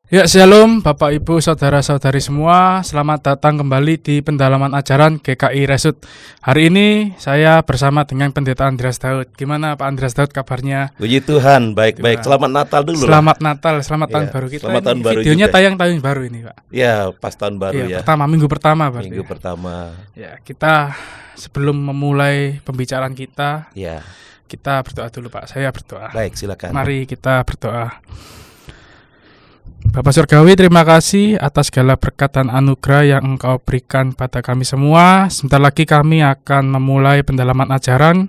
Ya, shalom Bapak Ibu Saudara-saudari semua. Selamat datang kembali di pendalaman ajaran GKI Resut. Hari ini saya bersama dengan Pendeta Andreas Daud. Gimana Pak Andreas Daud kabarnya? Puji Tuhan, baik-baik. Tuhan. Selamat Natal dulu Selamat Natal, selamat tahun Ya, baru kita. selamat tahun baru videonya juga. tayang tahun baru ini, Pak. Ya, pas tahun baru ya. Minggu pertama berarti. Minggu pertama. Ya, kita sebelum memulai pembicaraan kita Ya, berdoa dulu, Pak. Saya berdoa. baik, silakan. Mari kita berdoa. Bapak Surgawi, terima kasih atas segala berkat dan anugerah yang Engkau berikan pada kami semua. Sebentar lagi kami akan memulai pendalaman ajaran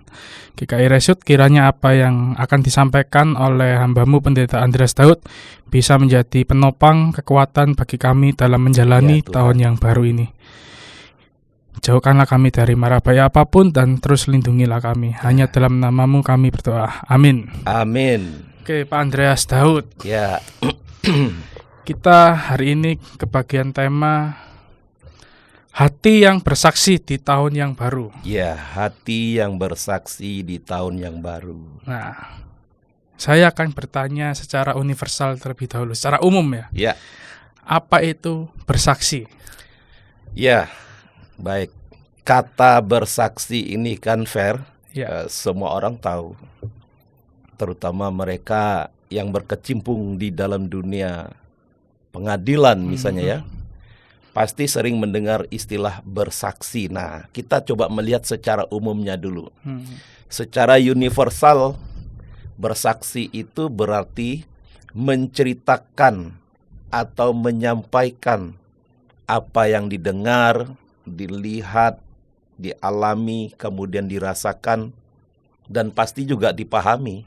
GKI Resut. Kiranya apa yang akan disampaikan oleh hamba-Mu Pendeta Andreas Daud bisa menjadi penopang kekuatan bagi kami dalam menjalani Ya, Tuhan. tahun yang baru ini. Jauhkanlah kami dari mara bahaya apapun dan terus lindungilah kami. Hanya dalam nama-Mu kami berdoa. Amin. Amin. Oke, Pak Andreas Daud. Ya, Kita hari ini ke bagian tema hati yang bersaksi di tahun yang baru. ya, hati yang bersaksi di tahun yang baru. Nah, saya akan bertanya secara universal terlebih dahulu, secara umum ya. Ya, Apa itu bersaksi? ya, baik. Kata bersaksi ini kan fair. Ya, Semua orang tahu. Terutama mereka yang berkecimpung di dalam dunia pengadilan misalnya ya, pasti sering mendengar istilah bersaksi. Nah, kita coba melihat secara umumnya dulu. Secara universal, bersaksi itu berarti menceritakan atau menyampaikan apa yang didengar, dilihat, dialami, kemudian dirasakan, dan pasti juga dipahami.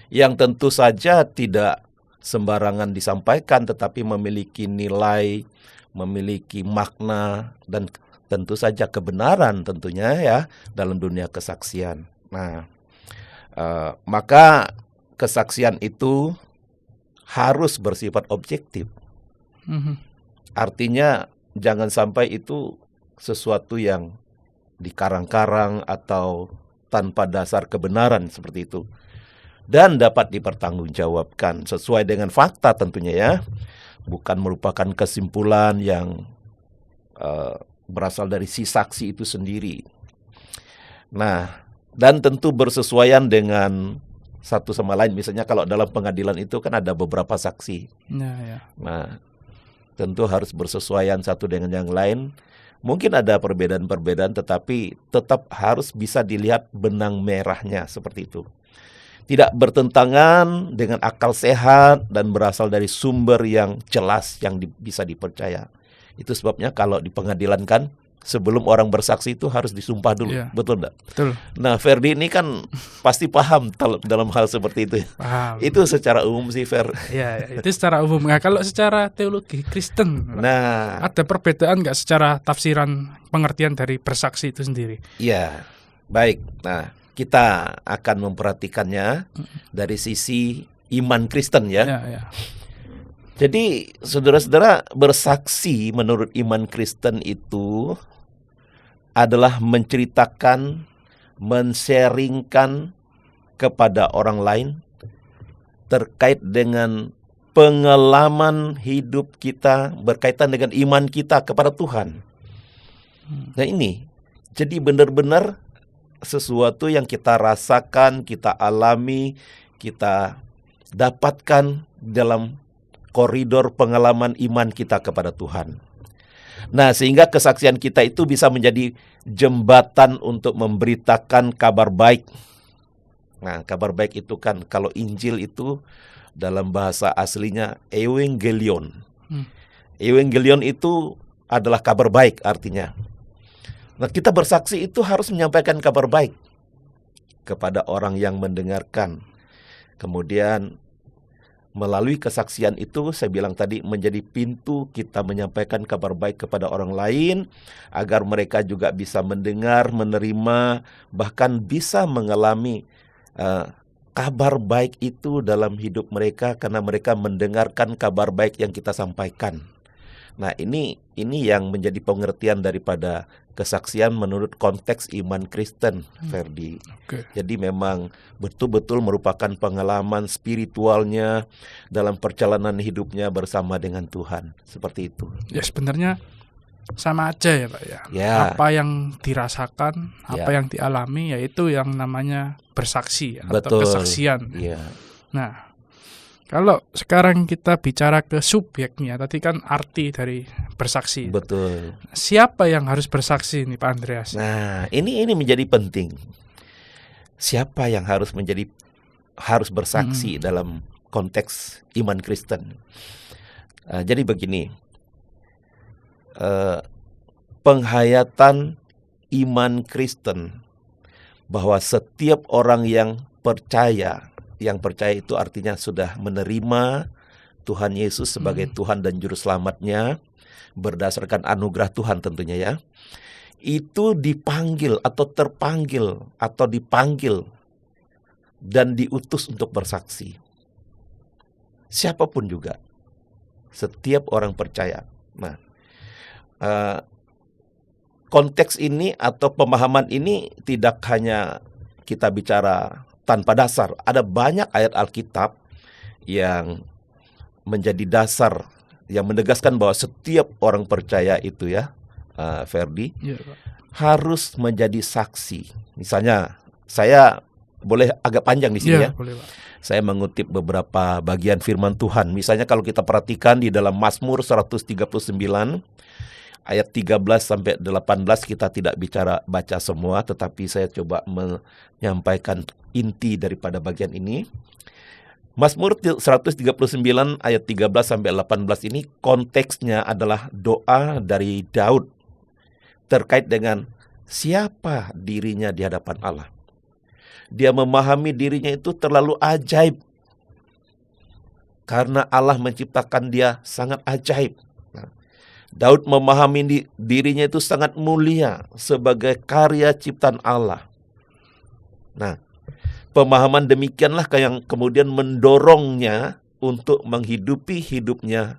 Yang tentu saja tidak sembarangan disampaikan, tetapi memiliki nilai, memiliki makna, dan tentu saja kebenaran tentunya ya dalam dunia kesaksian. Nah, maka kesaksian itu harus bersifat objektif. Artinya jangan sampai itu sesuatu yang dikarang-karang atau tanpa dasar kebenaran seperti itu. Dan dapat dipertanggungjawabkan sesuai dengan fakta tentunya ya. Bukan merupakan kesimpulan yang berasal dari si saksi itu sendiri. Nah, dan tentu bersesuaian dengan satu sama lain. Misalnya kalau dalam pengadilan itu kan ada beberapa saksi. ya. Nah, tentu harus bersesuaian satu dengan yang lain. Mungkin ada perbedaan-perbedaan, tetapi tetap harus bisa dilihat benang merahnya seperti itu. Tidak bertentangan dengan akal sehat dan berasal dari sumber yang jelas yang bisa dipercaya. Itu sebabnya kalau di pengadilan kan sebelum orang bersaksi itu harus disumpah dulu. Iya. Betul enggak? Betul. Nah, Ferdi ini kan pasti paham dalam hal seperti itu. Paham. Itu secara umum sih, Fer. Ya, itu secara umum. Nah, kalau secara teologi Kristen, Nah, ada perbedaan nggak secara tafsiran pengertian dari bersaksi itu sendiri? iya. Baik. Nah, kita akan memperhatikannya dari sisi iman Kristen ya. Ya. Jadi saudara-saudara, bersaksi menurut iman Kristen itu adalah menceritakan, men-sharingkan kepada orang lain terkait dengan pengalaman hidup kita berkaitan dengan iman kita kepada Tuhan. Nah ini, jadi benar-benar sesuatu yang kita rasakan, kita alami, kita dapatkan dalam koridor pengalaman iman kita kepada Tuhan. Nah, sehingga kesaksian kita itu bisa menjadi jembatan untuk memberitakan kabar baik. Nah, kabar baik itu kan kalau Injil itu dalam bahasa aslinya Evangelion. Evangelion itu adalah kabar baik artinya. Nah, kita bersaksi itu harus menyampaikan kabar baik kepada orang yang mendengarkan. Kemudian melalui kesaksian itu, saya bilang tadi, menjadi pintu kita menyampaikan kabar baik kepada orang lain, agar mereka juga bisa mendengar, menerima, bahkan bisa mengalami kabar baik itu dalam hidup mereka, karena mereka mendengarkan kabar baik yang kita sampaikan. Nah, ini yang menjadi pengertian daripada kesaksian menurut konteks iman Kristen, Ferdi. Oke. Jadi memang betul-betul merupakan pengalaman spiritualnya dalam perjalanan hidupnya bersama dengan Tuhan. Seperti itu. Ya sebenarnya sama aja ya Pak ya. Ya. Apa yang dirasakan, apa Ya. yang dialami, yaitu yang namanya bersaksi atau Betul. kesaksian. Iya. Nah, kalau sekarang kita bicara ke subjeknya, tadi kan arti dari bersaksi. Betul. Siapa yang harus bersaksi nih Pak Andreas? Nah, ini menjadi penting. Siapa yang harus bersaksi dalam konteks iman Kristen? Jadi begini, penghayatan iman Kristen bahwa setiap orang yang percaya itu artinya sudah menerima Tuhan Yesus sebagai Tuhan dan Juru Selamatnya berdasarkan anugerah Tuhan tentunya ya, itu dipanggil atau terpanggil atau dipanggil dan diutus untuk bersaksi. Siapapun juga, setiap orang percaya. Nah, konteks ini atau pemahaman ini tidak hanya kita bicara tanpa dasar. Ada banyak ayat Alkitab yang menjadi dasar, yang menegaskan bahwa setiap orang percaya itu ya, Ferdi, harus menjadi saksi. Misalnya, saya boleh agak panjang di sini ya. Boleh, Pak. Saya mengutip beberapa bagian firman Tuhan. Misalnya kalau kita perhatikan di dalam Mazmur 139 ayat 13 sampai 18, kita tidak baca semua, tetapi saya coba menyampaikan inti daripada bagian ini. Mazmur 139 ayat 13 sampai 18 ini konteksnya adalah doa dari Daud terkait dengan siapa dirinya di hadapan Allah. Dia memahami dirinya itu terlalu ajaib karena Allah menciptakan dia sangat ajaib. Daud memahami dirinya itu sangat mulia sebagai karya ciptaan Allah. Nah, pemahaman demikianlah yang kemudian mendorongnya untuk menghidupi hidupnya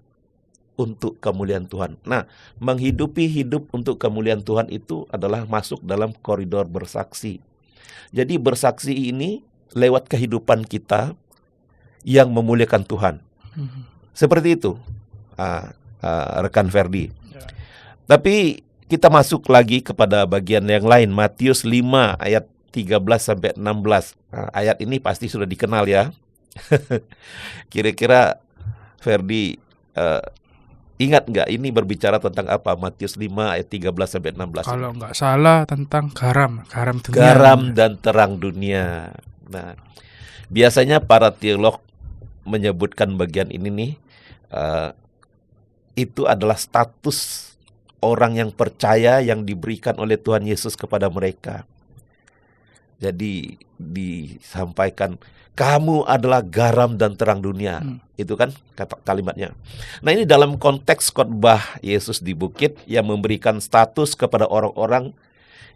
untuk kemuliaan Tuhan. Nah, menghidupi hidup untuk kemuliaan Tuhan itu adalah masuk dalam koridor bersaksi. Jadi bersaksi ini lewat kehidupan kita yang memuliakan Tuhan. Seperti itu, rekan Ferdi. Tapi kita masuk lagi kepada bagian yang lain, Matius 5 ayat 13 sampai 16. Ayat ini pasti sudah dikenal ya. Kira-kira Ferdi ingat nggak ini berbicara tentang apa? Matius 5 ayat 13 sampai 16. Kalau nggak salah tentang garam dunia. Garam dan terang dunia. Nah, biasanya para teolog menyebutkan bagian ini nih, itu adalah status orang yang percaya yang diberikan oleh Tuhan Yesus kepada mereka. Jadi disampaikan, kamu adalah garam dan terang dunia. Itu kan kata kalimatnya. Nah, ini dalam konteks khotbah Yesus di bukit yang memberikan status kepada orang-orang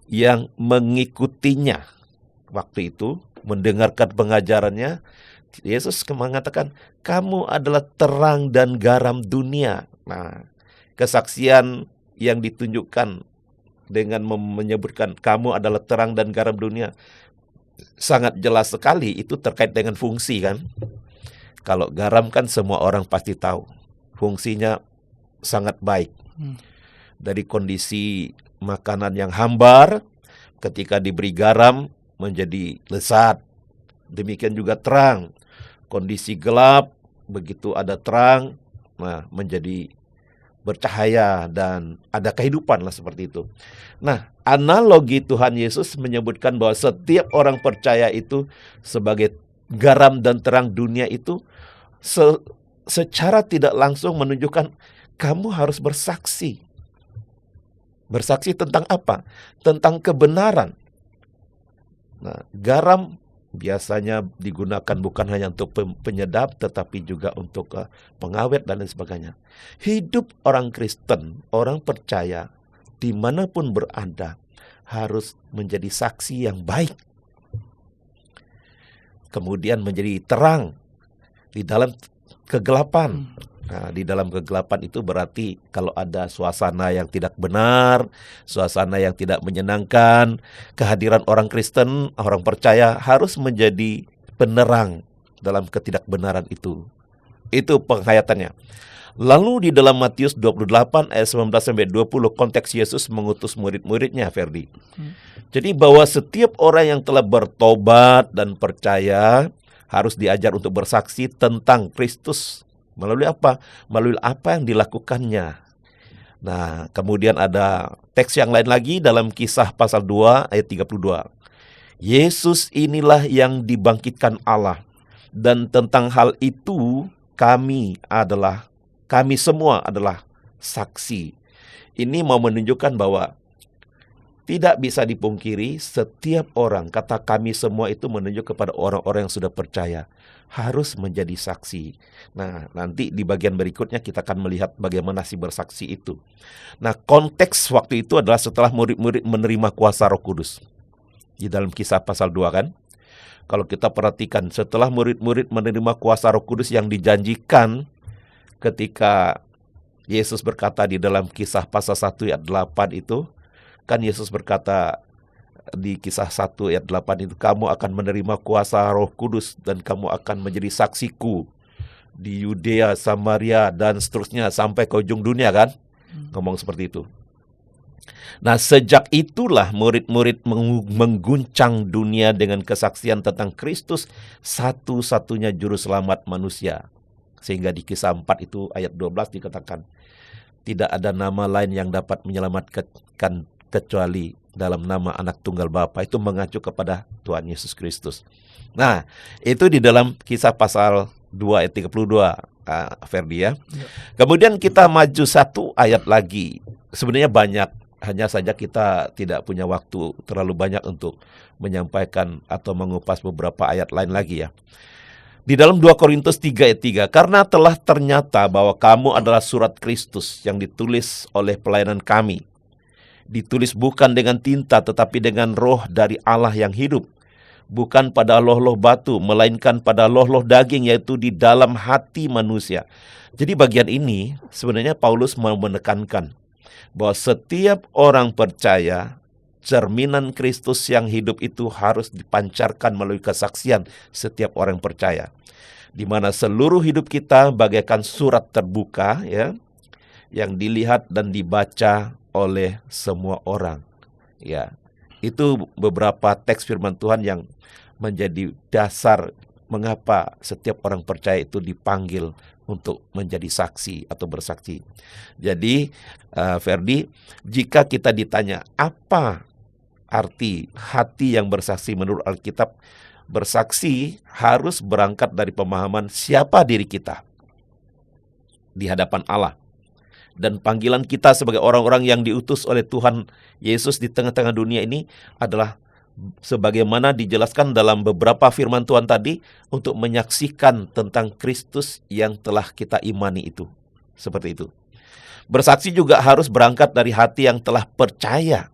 yang mengikutinya. Waktu itu mendengarkan pengajarannya, Yesus mengatakan, kamu adalah terang dan garam dunia. Nah, kesaksian yang ditunjukkan dengan menyebutkan kamu adalah terang dan garam dunia sangat jelas sekali itu terkait dengan fungsi kan. Kalau garam kan semua orang pasti tahu fungsinya sangat baik. Dari kondisi makanan yang hambar, ketika diberi garam menjadi lezat. Demikian juga terang, kondisi gelap, begitu ada terang, nah menjadi bercahaya dan ada kehidupan lah seperti itu. Nah, analogi Tuhan Yesus menyebutkan bahwa setiap orang percaya itu sebagai garam dan terang dunia itu secara tidak langsung menunjukkan kamu harus bersaksi. Bersaksi tentang apa? Tentang kebenaran. Nah, garam biasanya digunakan bukan hanya untuk penyedap, tetapi juga untuk pengawet dan lain sebagainya. Hidup orang Kristen, orang percaya, dimanapun berada, harus menjadi saksi yang baik. Kemudian menjadi terang di dalam kegelapan. Nah, di dalam kegelapan itu berarti kalau ada suasana yang tidak benar, suasana yang tidak menyenangkan, kehadiran orang Kristen, orang percaya harus menjadi penerang dalam ketidakbenaran itu. Itu penghayatannya. Lalu di dalam Matius 28 ayat 19-20 konteks Yesus mengutus murid-muridnya, Ferdi. Jadi bahwa setiap orang yang telah bertobat dan percaya harus diajar untuk bersaksi tentang Kristus. Melalui apa? Melalui apa yang dilakukannya. Nah, kemudian ada teks yang lain lagi dalam Kisah pasal 2 ayat 32. Yesus inilah yang dibangkitkan Allah. Dan tentang hal itu kami semua adalah saksi. Ini mau menunjukkan bahwa tidak bisa dipungkiri setiap orang, kata kami semua itu menunjuk kepada orang-orang yang sudah percaya, harus menjadi saksi. Nah, nanti di bagian berikutnya kita akan melihat bagaimana si bersaksi itu. Nah, konteks waktu itu adalah setelah murid-murid menerima kuasa Roh Kudus. Di dalam Kisah pasal 2 kan. Kalau kita perhatikan, setelah murid-murid menerima kuasa Roh Kudus yang dijanjikan ketika Yesus berkata di dalam Kisah pasal 1 ayat 8 itu, kan Yesus berkata di Kisah 1 ayat 8 itu, kamu akan menerima kuasa Roh Kudus dan kamu akan menjadi saksiku di Yudea, Samaria, dan seterusnya sampai ke ujung dunia kan. Ngomong seperti itu. Nah, sejak itulah murid-murid mengguncang dunia dengan kesaksian tentang Kristus, satu-satunya juru selamat manusia. Sehingga di Kisah 4 itu ayat 12 dikatakan, tidak ada nama lain yang dapat menyelamatkan kecuali dalam nama Anak Tunggal Bapa. Itu mengacu kepada Tuhan Yesus Kristus. Nah, itu di dalam Kisah pasal 2 ayat 32, Ferdi ya. Kemudian kita maju satu ayat lagi. Sebenarnya banyak, hanya saja kita tidak punya waktu terlalu banyak untuk menyampaikan atau mengupas beberapa ayat lain lagi ya. Di dalam 2 Korintus 3 ayat 3, karena telah ternyata bahwa kamu adalah surat Kristus yang ditulis oleh pelayanan kami. Ditulis bukan dengan tinta tetapi dengan roh dari Allah yang hidup. Bukan pada loh-loh batu, melainkan pada loh-loh daging, yaitu di dalam hati manusia. Jadi bagian ini sebenarnya Paulus mau menekankan bahwa setiap orang percaya, cerminan Kristus yang hidup itu harus dipancarkan melalui kesaksian setiap orang percaya. Di mana seluruh hidup kita bagaikan surat terbuka ya, yang dilihat dan dibaca oleh semua orang. Ya, itu beberapa teks firman Tuhan yang menjadi dasar mengapa setiap orang percaya itu dipanggil untuk menjadi saksi atau bersaksi. Jadi, Ferdi, jika kita ditanya apa arti hati yang bersaksi menurut Alkitab, bersaksi harus berangkat dari pemahaman siapa diri kita di hadapan Allah. Dan panggilan kita sebagai orang-orang yang diutus oleh Tuhan Yesus di tengah-tengah dunia ini adalah sebagaimana dijelaskan dalam beberapa firman Tuhan tadi, untuk menyaksikan tentang Kristus yang telah kita imani itu. Seperti itu. Bersaksi juga harus berangkat dari hati yang telah percaya,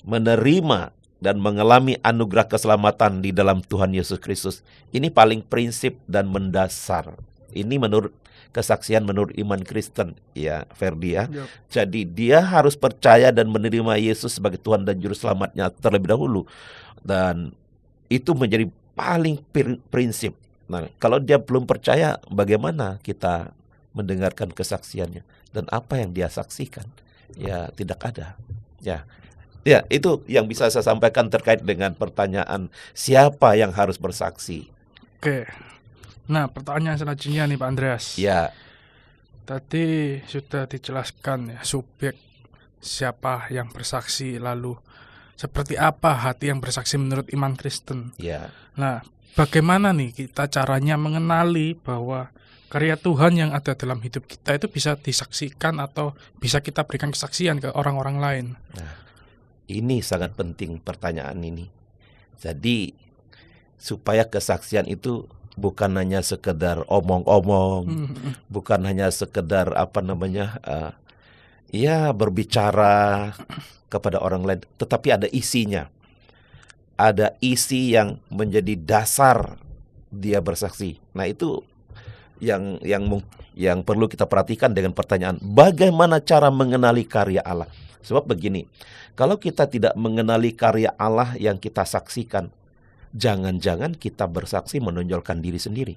menerima dan mengalami anugerah keselamatan di dalam Tuhan Yesus Kristus. Ini paling prinsip dan mendasar. Ini menurut kesaksian menurut iman Kristen ya, Ferdi ya. Yep. Jadi dia harus percaya dan menerima Yesus sebagai Tuhan dan Juru Selamatnya terlebih dahulu. Dan itu menjadi paling prinsip. Nah, kalau dia belum percaya, bagaimana kita mendengarkan kesaksiannya? Dan apa yang dia saksikan? Ya, tidak ada. Ya, itu yang bisa saya sampaikan terkait dengan pertanyaan siapa yang harus bersaksi. Oke. Nah, pertanyaan selanjutnya nih Pak Andreas. Ya. Tadi sudah dijelaskan ya, subjek siapa yang bersaksi, lalu seperti apa hati yang bersaksi menurut iman Kristen. Ya. Nah, bagaimana nih kita caranya mengenali bahwa karya Tuhan yang ada dalam hidup kita itu bisa disaksikan atau bisa kita berikan kesaksian ke orang-orang lain? Nah, ini sangat penting pertanyaan ini. Jadi, supaya kesaksian itu bukan hanya sekedar omong-omong, bukan hanya sekedar berbicara kepada orang lain, tetapi ada isinya. Ada isi yang menjadi dasar dia bersaksi. Nah, itu yang perlu kita perhatikan dengan pertanyaan, bagaimana cara mengenali karya Allah? Sebab begini, kalau kita tidak mengenali karya Allah yang kita saksikan, jangan-jangan kita bersaksi menonjolkan diri sendiri.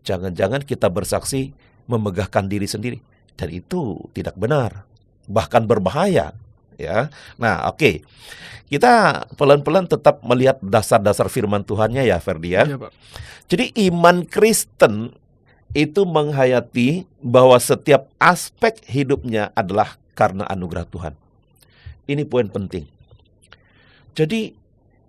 Jangan-jangan kita bersaksi memegahkan diri sendiri. Dan itu tidak benar, bahkan berbahaya. Ya, nah oke. Kita pelan-pelan tetap melihat dasar-dasar firman Tuhannya ya, Ferdi ya. Iya, Pak. Jadi iman Kristen itu menghayati bahwa setiap aspek hidupnya adalah karena anugerah Tuhan. Ini poin penting. Jadi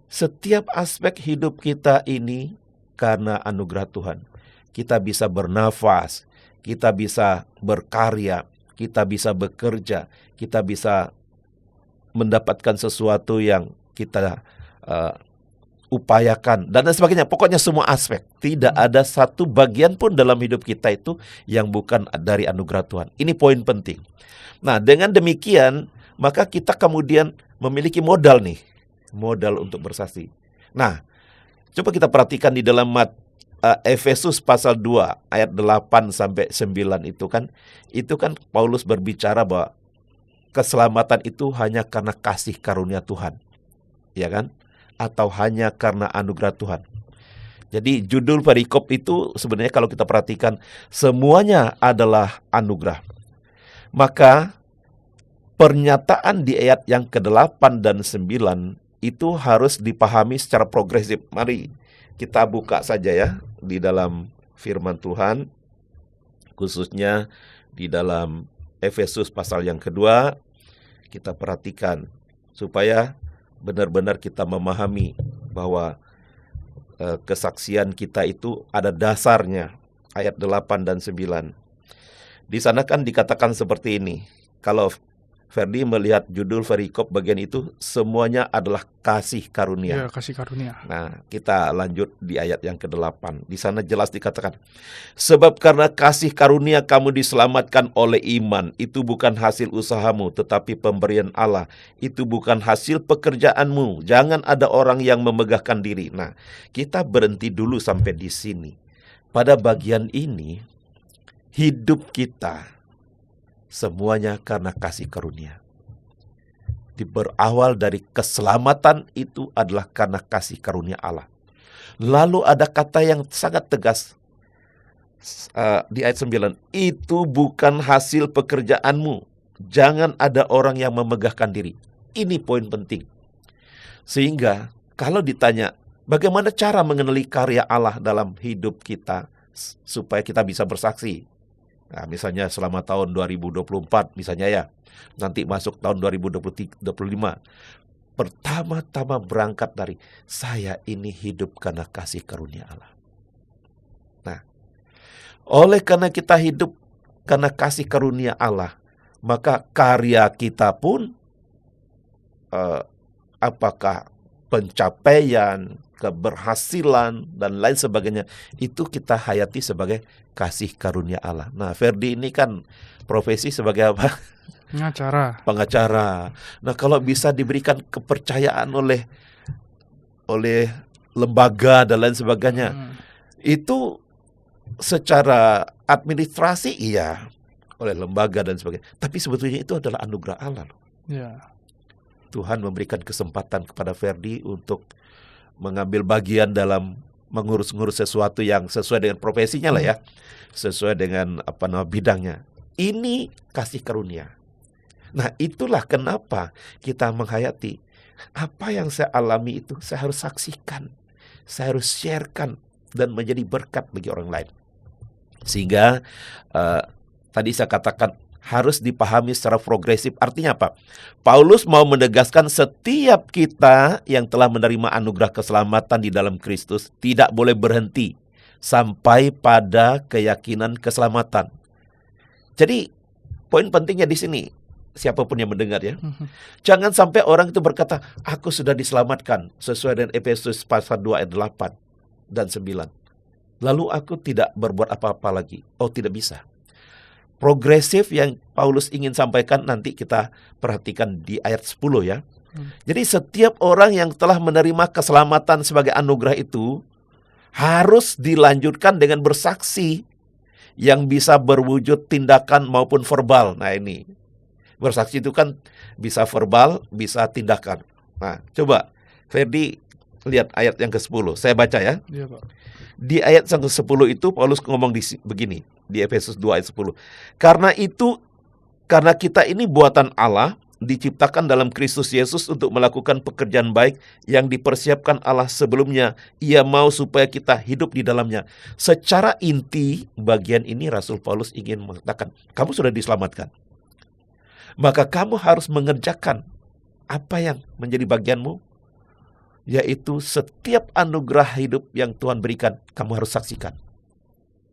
setiap aspek hidup kita ini karena anugerah Tuhan. Kita bisa bernafas, kita bisa berkarya, kita bisa bekerja, kita bisa mendapatkan sesuatu yang kita upayakan dan sebagainya. Pokoknya semua aspek. Tidak ada satu bagian pun dalam hidup kita itu yang bukan dari anugerah Tuhan. Ini poin penting. Nah, dengan demikian maka kita kemudian memiliki modal nih. Modal untuk bersaksi. Nah, coba kita perhatikan di dalam Efesus pasal 2 ayat 8 sampai 9 itu kan Paulus berbicara bahwa keselamatan itu hanya karena kasih karunia Tuhan. Ya kan? Atau hanya karena anugerah Tuhan. Jadi judul perikop itu sebenarnya kalau kita perhatikan semuanya adalah anugerah. Maka pernyataan di ayat yang ke-8 dan 9 itu harus dipahami secara progresif. Mari kita buka saja ya di dalam firman Tuhan, khususnya di dalam Efesus pasal yang kedua. Kita perhatikan supaya benar-benar kita memahami bahwa kesaksian kita itu ada dasarnya. Ayat 8 dan 9. Di sana kan dikatakan seperti ini. Kalau Ferdi melihat judul perikop bagian itu, semuanya adalah kasih karunia. Ya, kasih karunia. Nah, kita lanjut di ayat yang ke-8. Di sana jelas dikatakan, sebab karena kasih karunia kamu diselamatkan oleh iman. Itu bukan hasil usahamu, tetapi pemberian Allah. Itu bukan hasil pekerjaanmu. Jangan ada orang yang memegahkan diri. Nah, kita berhenti dulu sampai di sini. Pada bagian ini, hidup kita semuanya karena kasih karunia. Berawal dari keselamatan itu adalah karena kasih karunia Allah. Lalu ada kata yang sangat tegas di ayat 9. Itu bukan hasil pekerjaanmu. Jangan ada orang yang memegahkan diri. Ini poin penting. Sehingga kalau ditanya bagaimana cara mengenali karya Allah dalam hidup kita supaya kita bisa bersaksi. Nah, misalnya selama tahun 2024 misalnya ya, nanti masuk tahun 2025. Pertama-tama berangkat dari saya ini hidup karena kasih karunia Allah. Nah, oleh karena kita hidup karena kasih karunia Allah, maka karya kita pun apakah pencapaian, keberhasilan, dan lain sebagainya, itu kita hayati sebagai kasih karunia Allah. Nah, Ferdi ini kan profesi sebagai apa? Pengacara. Nah, kalau bisa diberikan kepercayaan oleh lembaga dan lain sebagainya, itu secara administrasi iya, oleh lembaga dan sebagainya. Tapi sebetulnya itu adalah anugerah Allah loh. Ya. Tuhan memberikan kesempatan kepada Ferdi untuk mengambil bagian dalam mengurus-ngurus sesuatu yang sesuai dengan profesinya lah ya, sesuai dengan bidangnya. Ini kasih karunia. Nah, itulah kenapa kita menghayati apa yang saya alami itu saya harus saksikan, saya harus sharekan dan menjadi berkat bagi orang lain. Sehingga tadi saya katakan harus dipahami secara progresif. Artinya apa? Paulus mau menegaskan setiap kita yang telah menerima anugerah keselamatan di dalam Kristus tidak boleh berhenti sampai pada keyakinan keselamatan. Jadi poin pentingnya di sini, siapapun yang mendengar ya, jangan sampai orang itu berkata, aku sudah diselamatkan sesuai dengan Efesus pasal 2 ayat 8 dan 9. Lalu aku tidak berbuat apa-apa lagi. Oh, tidak bisa. Progresif yang Paulus ingin sampaikan nanti kita perhatikan di ayat 10 ya. Jadi setiap orang yang telah menerima keselamatan sebagai anugerah itu, harus dilanjutkan dengan bersaksi yang bisa berwujud tindakan maupun verbal. Nah ini, bersaksi itu kan bisa verbal, bisa tindakan. Nah, coba Ferdi lihat ayat yang ke-10. Saya baca ya. Iya, Pak. Di ayat yang ke-10 itu Paulus ngomong begini, di Efesus 2 ayat 10. Karena kita ini buatan Allah, diciptakan dalam Kristus Yesus untuk melakukan pekerjaan baik yang dipersiapkan Allah sebelumnya. Ia mau supaya kita hidup di dalamnya. Secara inti, bagian ini Rasul Paulus ingin mengatakan, kamu sudah diselamatkan. Maka kamu harus mengerjakan apa yang menjadi bagianmu, yaitu setiap anugerah hidup yang Tuhan berikan, kamu harus saksikan.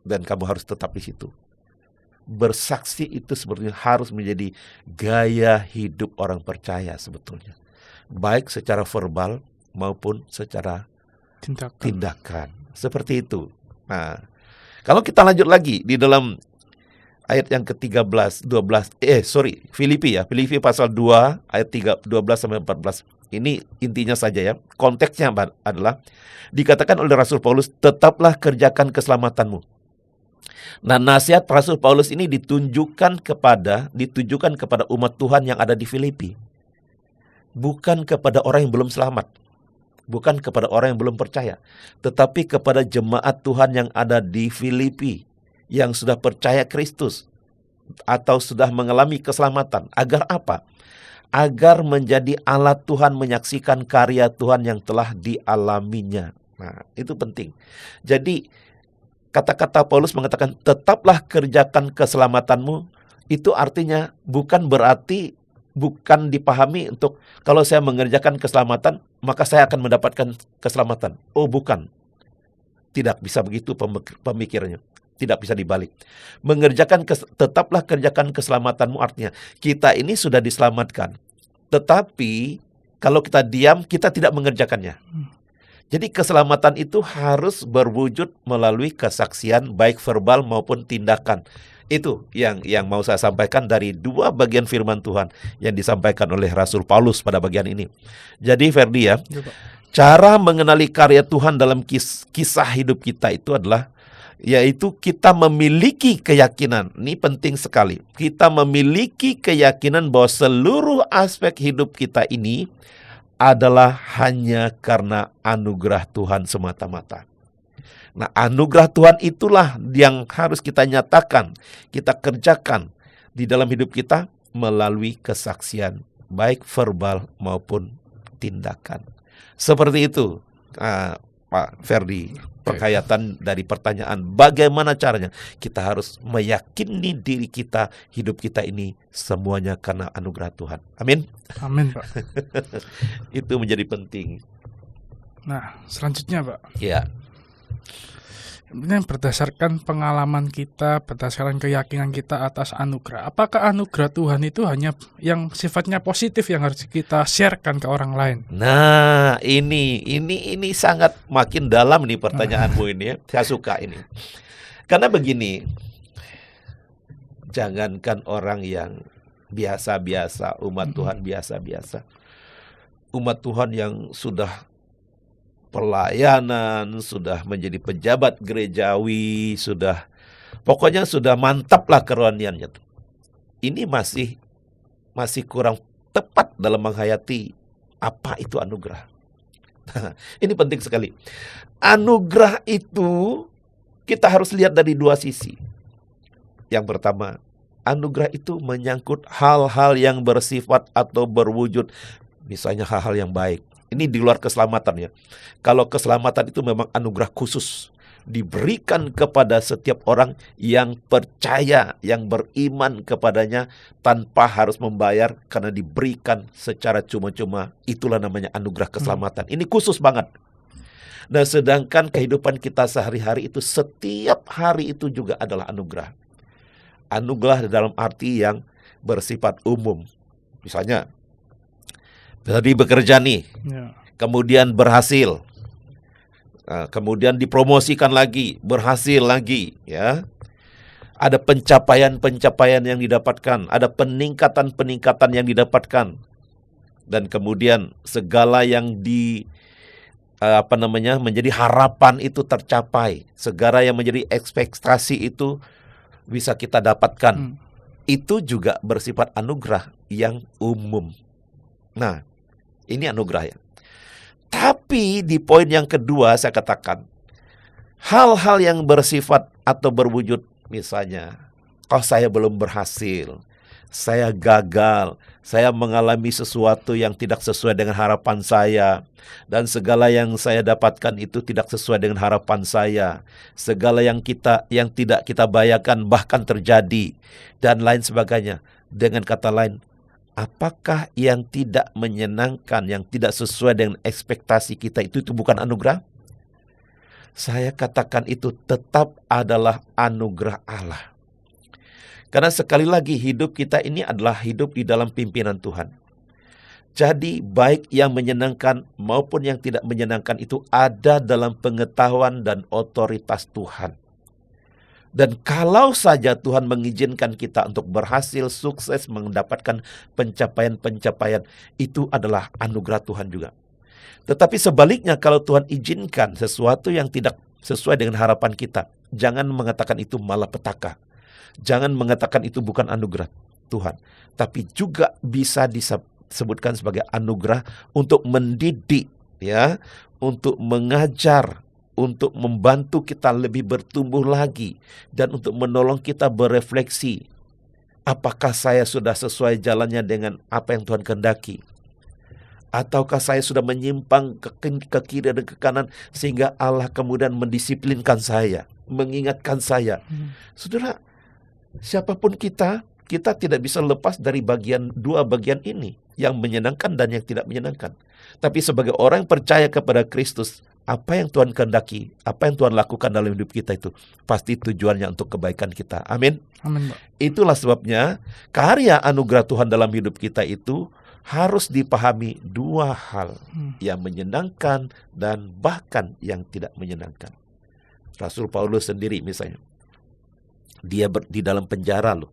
Dan kamu harus tetap di situ. Bersaksi itu sebetulnya harus menjadi gaya hidup orang percaya sebetulnya. Baik secara verbal maupun secara tindakan. Seperti itu. Nah, kalau kita lanjut lagi di dalam ayat yang ke-13, Filipi pasal 2 ayat 12 sampai 14. Ini intinya saja ya. Konteksnya adalah dikatakan oleh Rasul Paulus, tetaplah kerjakan keselamatanmu. Nah, nasihat Rasul Paulus ini ditujukan kepada umat Tuhan yang ada di Filipi. Bukan kepada orang yang belum selamat. Bukan kepada orang yang belum percaya. Tetapi kepada jemaat Tuhan yang ada di Filipi, yang sudah percaya Kristus, atau sudah mengalami keselamatan. Agar apa? Agar menjadi alat Tuhan menyaksikan karya Tuhan yang telah dialaminya. Nah, itu penting. Jadi, kata-kata Paulus mengatakan, tetaplah kerjakan keselamatanmu. Itu artinya bukan dipahami untuk kalau saya mengerjakan keselamatan, maka saya akan mendapatkan keselamatan. Oh, bukan. Tidak bisa begitu pemikirannya. Tidak bisa dibalik. Tetaplah kerjakan keselamatanmu artinya kita ini sudah diselamatkan. Tetapi kalau kita diam, kita tidak mengerjakannya. Jadi keselamatan itu harus berwujud melalui kesaksian baik verbal maupun tindakan. Itu yang mau saya sampaikan dari dua bagian firman Tuhan yang disampaikan oleh Rasul Paulus pada bagian ini. Jadi Ferdi ya, cara mengenali karya Tuhan dalam kisah hidup kita itu adalah yaitu kita memiliki keyakinan. Ini penting sekali. Kita memiliki keyakinan bahwa seluruh aspek hidup kita ini adalah hanya karena anugerah Tuhan semata-mata. Nah, anugerah Tuhan itulah yang harus kita nyatakan, kita kerjakan di dalam hidup kita melalui kesaksian, baik verbal maupun tindakan. Seperti itu, Pak Ferdi, perkayaan dari pertanyaan bagaimana caranya. Kita harus meyakini diri kita, hidup kita ini semuanya karena anugerah Tuhan. Amin. Amin, Pak. Itu menjadi penting. Nah, selanjutnya, Pak. Ya. Ini berdasarkan pengalaman kita, berdasarkan keyakinan kita atas anugerah. Apakah anugerah Tuhan itu hanya yang sifatnya positif yang harus kita sharekan ke orang lain? Nah, ini sangat makin dalam nih pertanyaanmu ini ya. Saya suka ini. Karena begini, jangankan orang yang biasa-biasa, umat Tuhan biasa-biasa. Umat Tuhan yang sudah pelayanan, sudah menjadi pejabat gerejawi, pokoknya sudah mantap lah kerohaniannya. Ini masih kurang tepat dalam menghayati apa itu anugerah. Ini penting sekali. Anugerah itu kita harus lihat dari dua sisi. Yang pertama, anugerah itu menyangkut hal-hal yang bersifat atau berwujud, misalnya hal-hal yang baik. Ini di luar keselamatan ya. Kalau keselamatan itu memang anugerah khusus, diberikan kepada setiap orang yang percaya, yang beriman kepadanya tanpa harus membayar karena diberikan secara cuma-cuma. Itulah namanya anugerah keselamatan. Ini khusus banget. Nah, sedangkan kehidupan kita sehari-hari itu setiap hari itu juga adalah anugerah. Anugerah dalam arti yang bersifat umum. Misalnya, tadi bekerja nih, kemudian berhasil, kemudian dipromosikan lagi, berhasil lagi, ya. Ada pencapaian-pencapaian yang didapatkan, ada peningkatan-peningkatan yang didapatkan, dan kemudian segala yang menjadi harapan itu tercapai, segala yang menjadi ekspektasi itu bisa kita dapatkan. Itu juga bersifat anugerah yang umum. Nah, ini anugerah ya. Tapi di poin yang kedua saya katakan, hal-hal yang bersifat atau berwujud, misalnya, saya belum berhasil, saya gagal, saya mengalami sesuatu yang tidak sesuai dengan harapan saya, dan segala yang saya dapatkan itu tidak sesuai dengan harapan saya, segala yang tidak kita bayangkan bahkan terjadi, dan lain sebagainya. Dengan kata lain, apakah yang tidak menyenangkan, yang tidak sesuai dengan ekspektasi kita itu bukan anugerah? Saya katakan itu tetap adalah anugerah Allah. Karena sekali lagi hidup kita ini adalah hidup di dalam pimpinan Tuhan. Jadi baik yang menyenangkan maupun yang tidak menyenangkan itu ada dalam pengetahuan dan otoritas Tuhan. Dan kalau saja Tuhan mengizinkan kita untuk berhasil, sukses, mendapatkan pencapaian-pencapaian, itu adalah anugerah Tuhan juga. Tetapi sebaliknya kalau Tuhan izinkan sesuatu yang tidak sesuai dengan harapan kita, jangan mengatakan itu malapetaka. Jangan mengatakan itu bukan anugerah Tuhan. Tapi juga bisa disebutkan sebagai anugerah untuk mendidik, ya, untuk mengajar, untuk membantu kita lebih bertumbuh lagi, dan untuk menolong kita berefleksi. Apakah saya sudah sesuai jalannya dengan apa yang Tuhan kehendaki? Ataukah saya sudah menyimpang ke kiri dan ke kanan sehingga Allah kemudian mendisiplinkan saya, mengingatkan saya. Saudara, siapapun kita tidak bisa lepas dari dua bagian ini, yang menyenangkan dan yang tidak menyenangkan. Tapi sebagai orang yang percaya kepada Kristus, apa yang Tuhan kehendaki, apa yang Tuhan lakukan dalam hidup kita itu pasti tujuannya untuk kebaikan kita. Amin. Amin, Pak. Itulah sebabnya karya anugerah Tuhan dalam hidup kita itu harus dipahami dua hal, yang menyenangkan dan bahkan yang tidak menyenangkan. Rasul Paulus sendiri misalnya, dia di dalam penjara loh,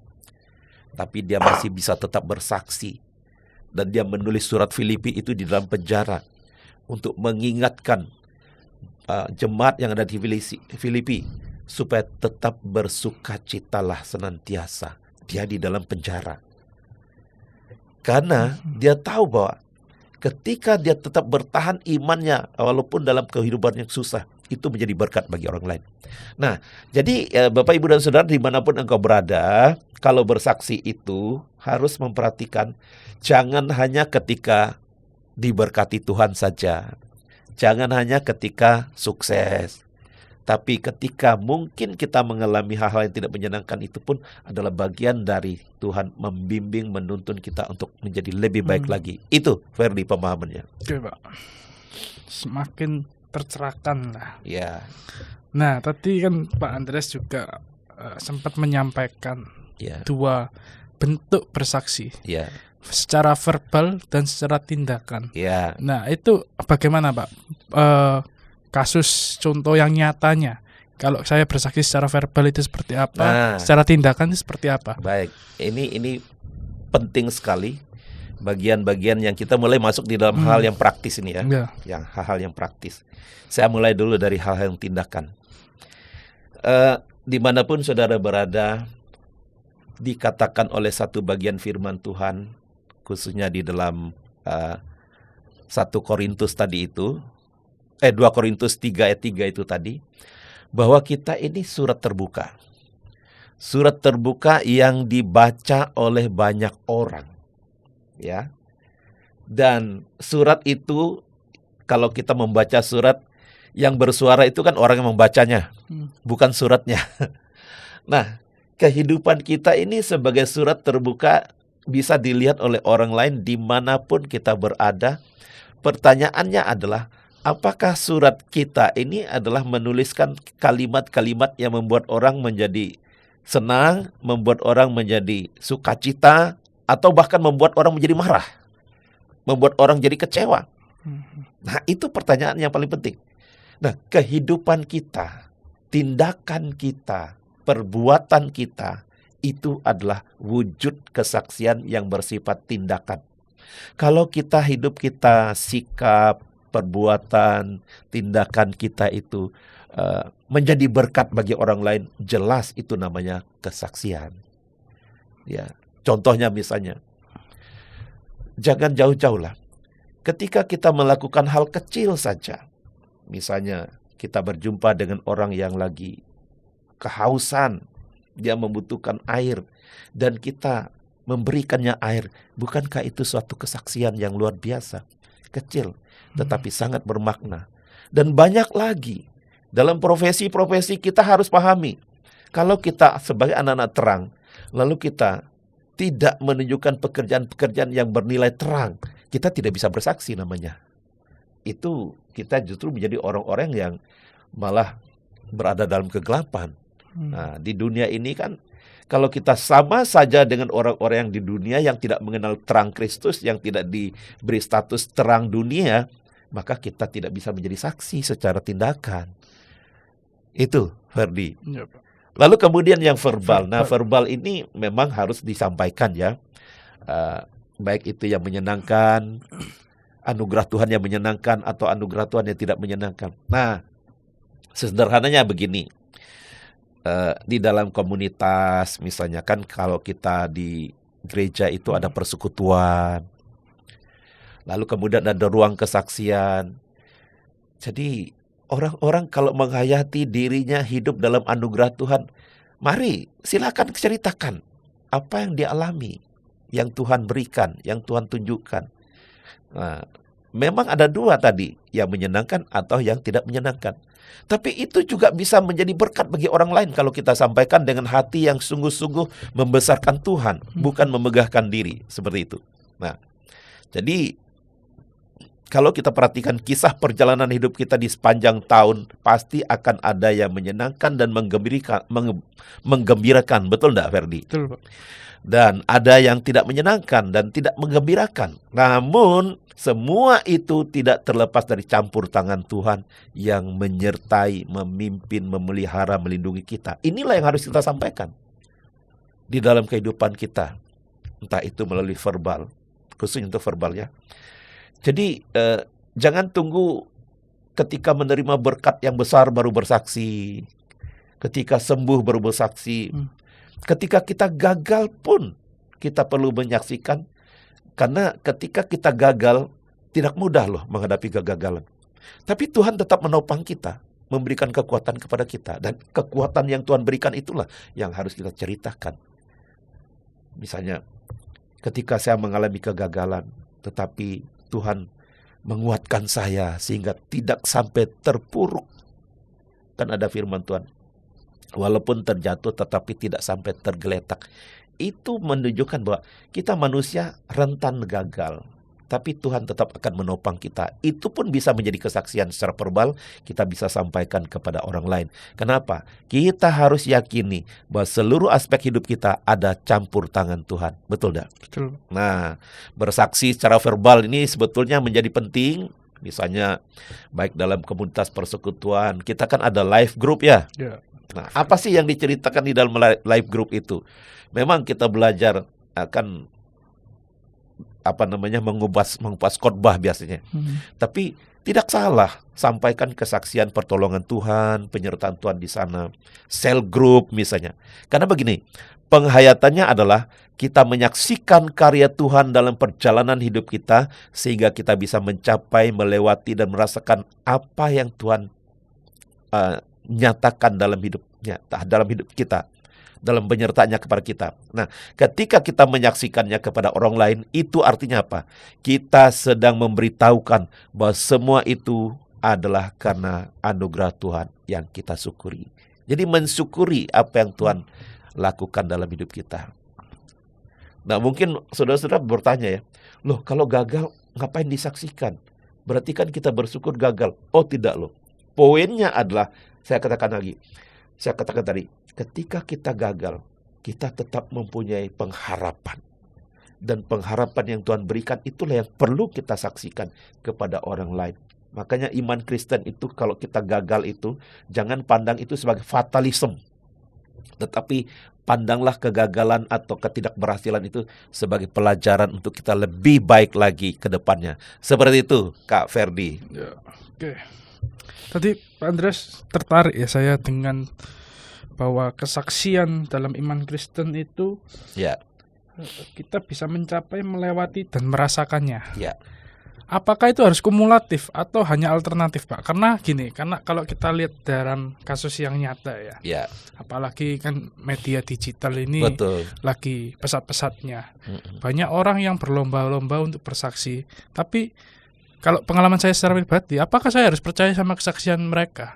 tapi dia masih bisa tetap bersaksi, dan dia menulis surat Filipi itu di dalam penjara untuk mengingatkan jemaat yang ada di Filipi supaya tetap bersukacitalah senantiasa. Dia di dalam penjara. Karena dia tahu bahwa ketika dia tetap bertahan imannya walaupun dalam kehidupan yang susah, itu menjadi berkat bagi orang lain. Nah, jadi Bapak, Ibu, dan Saudara dimanapun engkau berada, kalau bersaksi itu harus memperhatikan, jangan hanya ketika diberkati Tuhan saja, jangan hanya ketika sukses, tapi ketika mungkin kita mengalami hal-hal yang tidak menyenangkan, itu pun adalah bagian dari Tuhan membimbing, menuntun kita untuk menjadi lebih baik lagi. Itu, Ferdi, pemahamannya. Oke, Pak. Semakin tercerahkan lah. Ya. Nah, tadi kan Pak Andreas juga sempat menyampaikan dua bentuk bersaksi. Ya. Secara verbal dan secara tindakan. Ya. Nah, itu bagaimana, Pak? Kasus contoh yang nyatanya, kalau saya bersaksi secara verbal itu seperti apa, secara tindakan itu seperti apa? Baik, ini penting sekali bagian-bagian yang kita mulai masuk di dalam hal yang praktis ini ya, yang hal-hal yang praktis. Saya mulai dulu dari hal-hal yang tindakan. Dimanapun saudara berada, dikatakan oleh satu bagian firman Tuhan, khususnya di dalam 1 Korintus tadi itu, 2 Korintus 3 ayat 3 itu tadi, bahwa kita ini surat terbuka. Surat terbuka yang dibaca oleh banyak orang. Ya. Dan surat itu, kalau kita membaca surat, yang bersuara itu kan orang yang membacanya, bukan suratnya. Nah, kehidupan kita ini sebagai surat terbuka bisa dilihat oleh orang lain dimanapun kita berada. Pertanyaannya adalah, apakah surat kita ini adalah menuliskan kalimat-kalimat yang membuat orang menjadi senang, membuat orang menjadi sukacita, atau bahkan membuat orang menjadi marah, membuat orang jadi kecewa? Nah, itu pertanyaan yang paling penting. Nah, kehidupan kita, tindakan kita, perbuatan kita, itu adalah wujud kesaksian yang bersifat tindakan. Kalau hidup kita sikap, perbuatan, tindakan kita itu menjadi berkat bagi orang lain, jelas itu namanya kesaksian. Ya, contohnya misalnya, jangan jauh-jauh lah. Ketika kita melakukan hal kecil saja, misalnya kita berjumpa dengan orang yang lagi kehausan, dia membutuhkan air, dan kita memberikannya air, bukankah itu suatu kesaksian yang luar biasa? Kecil, tetapi sangat bermakna. Dan banyak lagi. Dalam profesi-profesi kita harus pahami, kalau kita sebagai anak-anak terang, lalu kita tidak menunjukkan pekerjaan-pekerjaan yang bernilai terang, kita tidak bisa bersaksi namanya. Itu kita justru menjadi orang-orang yang malah berada dalam kegelapan. Nah, di dunia ini kan, kalau kita sama saja dengan orang-orang yang di dunia yang tidak mengenal terang Kristus, yang tidak diberi status terang dunia, maka kita tidak bisa menjadi saksi secara tindakan. Itu, Ferdi. Ya, Pak. Lalu kemudian yang verbal. Nah, verbal ini memang harus disampaikan ya. Baik itu yang menyenangkan, anugerah Tuhan yang menyenangkan, atau anugerah Tuhan yang tidak menyenangkan. Nah, sederhananya begini. Di dalam komunitas, misalnya kan kalau kita di gereja itu ada persekutuan. Lalu kemudian ada ruang kesaksian. Jadi orang-orang kalau menghayati dirinya hidup dalam anugerah Tuhan, mari silakan ceritakan apa yang dialami, yang Tuhan berikan, yang Tuhan tunjukkan. Nah, memang ada dua tadi, yang menyenangkan atau yang tidak menyenangkan. Tapi itu juga bisa menjadi berkat bagi orang lain kalau kita sampaikan dengan hati yang sungguh-sungguh membesarkan Tuhan, bukan memegahkan diri, seperti itu. Nah, jadi kalau kita perhatikan kisah perjalanan hidup kita di sepanjang tahun, pasti akan ada yang menyenangkan dan menggembirakan. Betul enggak, Ferdi? Betul, Pak. Dan ada yang tidak menyenangkan dan tidak menggembirakan. Namun, semua itu tidak terlepas dari campur tangan Tuhan yang menyertai, memimpin, memelihara, melindungi kita. Inilah yang harus kita sampaikan di dalam kehidupan kita. Entah itu melalui verbal, khususnya untuk verbal ya. Jadi jangan tunggu ketika menerima berkat yang besar baru bersaksi. Ketika sembuh baru bersaksi. Ketika kita gagal pun kita perlu menyaksikan. Karena ketika kita gagal, tidak mudah loh menghadapi kegagalan. Tapi Tuhan tetap menopang kita, memberikan kekuatan kepada kita. Dan kekuatan yang Tuhan berikan itulah yang harus kita ceritakan. Misalnya, ketika saya mengalami kegagalan, tetapi Tuhan menguatkan saya sehingga tidak sampai terpuruk. Kan ada firman Tuhan, walaupun terjatuh tetapi tidak sampai tergeletak. Itu menunjukkan bahwa kita manusia rentan gagal, tapi Tuhan tetap akan menopang kita. Itu pun bisa menjadi kesaksian secara verbal, kita bisa sampaikan kepada orang lain. Kenapa? Kita harus yakini bahwa seluruh aspek hidup kita ada campur tangan Tuhan. Betul tidak? Betul. Nah, bersaksi secara verbal ini sebetulnya menjadi penting. Misalnya, baik dalam komunitas persekutuan, kita kan ada live group ya. Ya. Nah, apa sih yang diceritakan di dalam live group itu? Memang kita belajar akan mengupas khotbah biasanya. Tapi tidak salah sampaikan kesaksian pertolongan Tuhan, penyertaan Tuhan di sana. Cell group misalnya. Karena begini, penghayatannya adalah kita menyaksikan karya Tuhan dalam perjalanan hidup kita sehingga kita bisa mencapai, melewati dan merasakan apa yang Tuhan nyatakan dalam hidupnya, dalam hidup kita, dalam penyertaannya kepada kita. Nah, ketika kita menyaksikannya kepada orang lain, itu artinya apa? Kita sedang memberitahukan bahwa semua itu adalah karena anugerah Tuhan yang kita syukuri. Jadi mensyukuri apa yang Tuhan lakukan dalam hidup kita. Nah, mungkin saudara-saudara bertanya ya, loh kalau gagal ngapain disaksikan? Berarti kan kita bersyukur gagal. Oh tidak loh. Poinnya adalah, saya katakan tadi, ketika kita gagal, kita tetap mempunyai pengharapan. Dan pengharapan yang Tuhan berikan itulah yang perlu kita saksikan kepada orang lain. Makanya iman Kristen itu kalau kita gagal itu, jangan pandang itu sebagai fatalism. Tetapi pandanglah kegagalan atau ketidakberhasilan itu sebagai pelajaran untuk kita lebih baik lagi ke depannya. Seperti itu, Kak Ferdi. Ya, oke. Tadi Pak Andreas tertarik ya saya dengan bahwa kesaksian dalam iman Kristen itu Ya, kita bisa mencapai, melewati, dan merasakannya. ya, Apakah itu harus kumulatif atau hanya alternatif, Pak? Karena gini, karena kalau kita lihat dalam kasus yang nyata ya, ya, apalagi kan media digital ini betul. lagi pesat-pesatnya. Mm-mm. Banyak orang yang berlomba-lomba untuk bersaksi. Tapi kalau pengalaman saya secara pribadi, apakah saya harus percaya sama kesaksian mereka?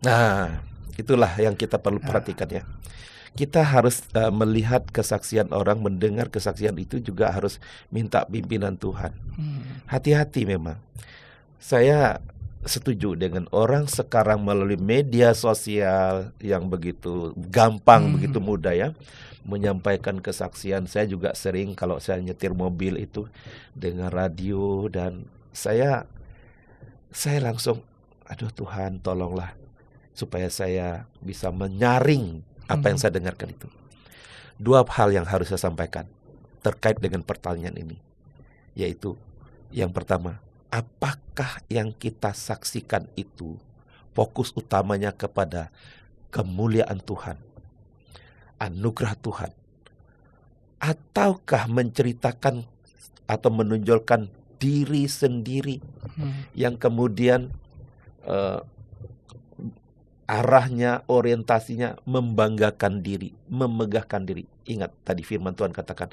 Nah, itulah yang kita perlu perhatikan ya. Kita harus melihat kesaksian orang, mendengar kesaksian itu juga harus minta pimpinan Tuhan. Hati-hati memang. Saya setuju dengan orang sekarang melalui media sosial yang begitu gampang, begitu mudah ya menyampaikan kesaksian. Saya juga sering kalau saya nyetir mobil itu dengar radio dan saya langsung, aduh Tuhan tolonglah supaya saya bisa menyaring apa yang saya dengarkan itu. Dua hal yang harus saya sampaikan terkait dengan pertanyaan ini, yaitu yang pertama, apakah yang kita saksikan itu fokus utamanya kepada kemuliaan Tuhan, anugerah Tuhan, ataukah menceritakan atau menonjolkan diri sendiri yang kemudian arahnya, orientasinya membanggakan diri, memegahkan diri. Ingat tadi firman Tuhan katakan,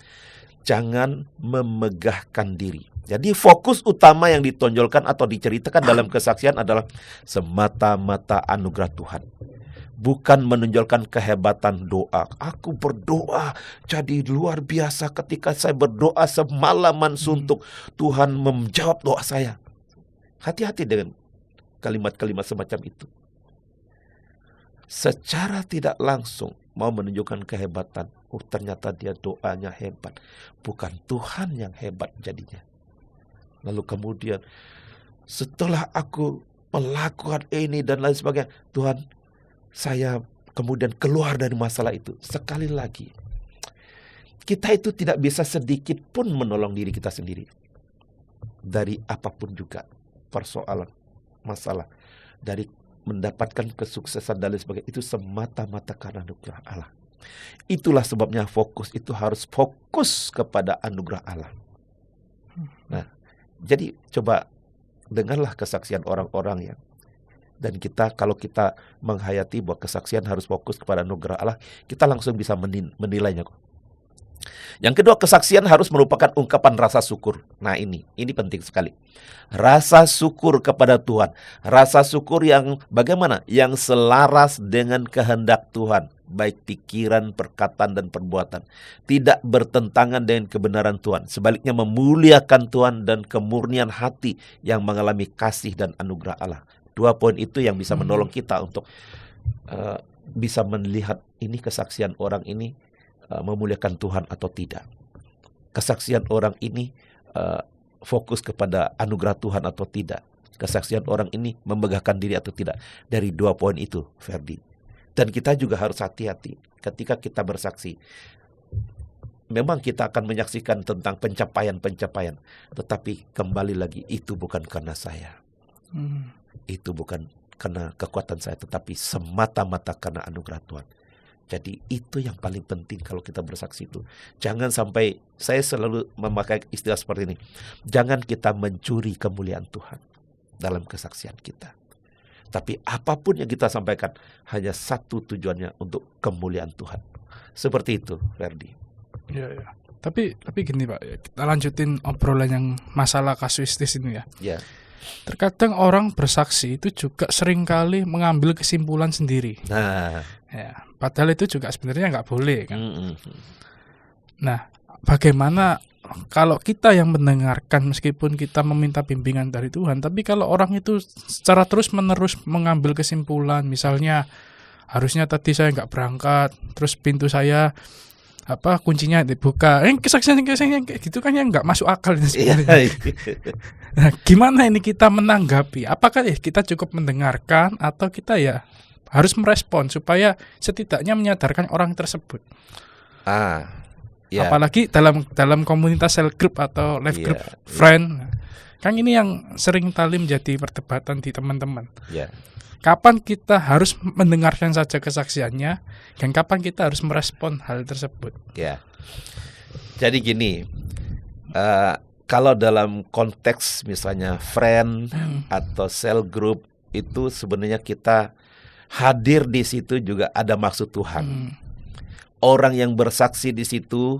jangan memegahkan diri. Jadi fokus utama yang ditonjolkan atau diceritakan dalam kesaksian adalah semata-mata anugerah Tuhan. Bukan menonjolkan kehebatan doa. Aku berdoa jadi luar biasa ketika saya berdoa semalaman suntuk. Tuhan menjawab doa saya. Hati-hati dengan kalimat-kalimat semacam itu. Secara tidak langsung mau menunjukkan kehebatan. Ternyata dia doanya hebat. Bukan Tuhan yang hebat jadinya. Lalu kemudian setelah aku melakukan ini dan lain sebagainya, Tuhan, saya kemudian keluar dari masalah itu. Sekali lagi, kita itu tidak bisa sedikit pun menolong diri kita sendiri. Dari apapun juga persoalan, masalah, dari mendapatkan kesuksesan dan lain sebagainya, itu semata-mata karena anugerah Allah. Itulah sebabnya fokus itu harus fokus kepada anugerah Allah. Nah, jadi coba dengarlah kesaksian orang-orang yang, dan kita kalau kita menghayati bahwa kesaksian harus fokus kepada anugerah Allah, kita langsung bisa menilainya kok. Yang kedua, kesaksian harus merupakan ungkapan rasa syukur. Nah ini penting sekali. Rasa syukur kepada Tuhan. Rasa syukur yang bagaimana? Yang selaras dengan kehendak Tuhan. Baik pikiran, perkataan, dan perbuatan. Tidak bertentangan dengan kebenaran Tuhan. Sebaliknya memuliakan Tuhan dan kemurnian hati yang mengalami kasih dan anugerah Allah. Dua poin itu yang bisa menolong kita untuk bisa melihat ini kesaksian orang ini memuliakan Tuhan atau tidak. Kesaksian orang ini fokus kepada anugerah Tuhan atau tidak. Kesaksian orang ini memegahkan diri atau tidak. Dari dua poin itu, Ferdi. Dan kita juga harus hati-hati ketika kita bersaksi. Memang kita akan menyaksikan tentang pencapaian-pencapaian. Tetapi kembali lagi, itu bukan karena saya. Itu bukan karena kekuatan saya, tetapi semata-mata karena anugerah Tuhan. Jadi itu yang paling penting kalau kita bersaksi itu. Jangan sampai, saya selalu memakai istilah seperti ini. Jangan kita mencuri kemuliaan Tuhan dalam kesaksian kita. Tapi apapun yang kita sampaikan, hanya satu tujuannya, untuk kemuliaan Tuhan. Seperti itu, Ferdi. Ya. Tapi gini Pak, kita lanjutin obrolan yang masalah kasuistis ini ya. Ya. Terkadang orang bersaksi itu juga seringkali mengambil kesimpulan sendiri. Nah, ya, padahal itu juga sebenarnya nggak boleh kan. Nah, bagaimana kalau kita yang mendengarkan, meskipun kita meminta bimbingan dari Tuhan, tapi kalau orang itu secara terus-menerus mengambil kesimpulan, misalnya harusnya tadi saya nggak berangkat, terus pintu saya kuncinya dibuka, kesaksian kayak gitu kan yang nggak masuk akal ini sebenarnya. Nah, gimana ini kita menanggapi? Apakah kita cukup mendengarkan atau kita ya harus merespon supaya setidaknya menyadarkan orang tersebut. Ya, Apalagi dalam komunitas cell group atau life group iya, friend. Kan ini yang sering kali menjadi perdebatan di teman-teman. ya, Kapan kita harus mendengarkan saja kesaksiannya dan kapan kita harus merespon hal tersebut. ya. Jadi gini, kalau dalam konteks misalnya friend atau cell group itu sebenarnya kita hadir di situ juga ada maksud Tuhan. Orang yang bersaksi di situ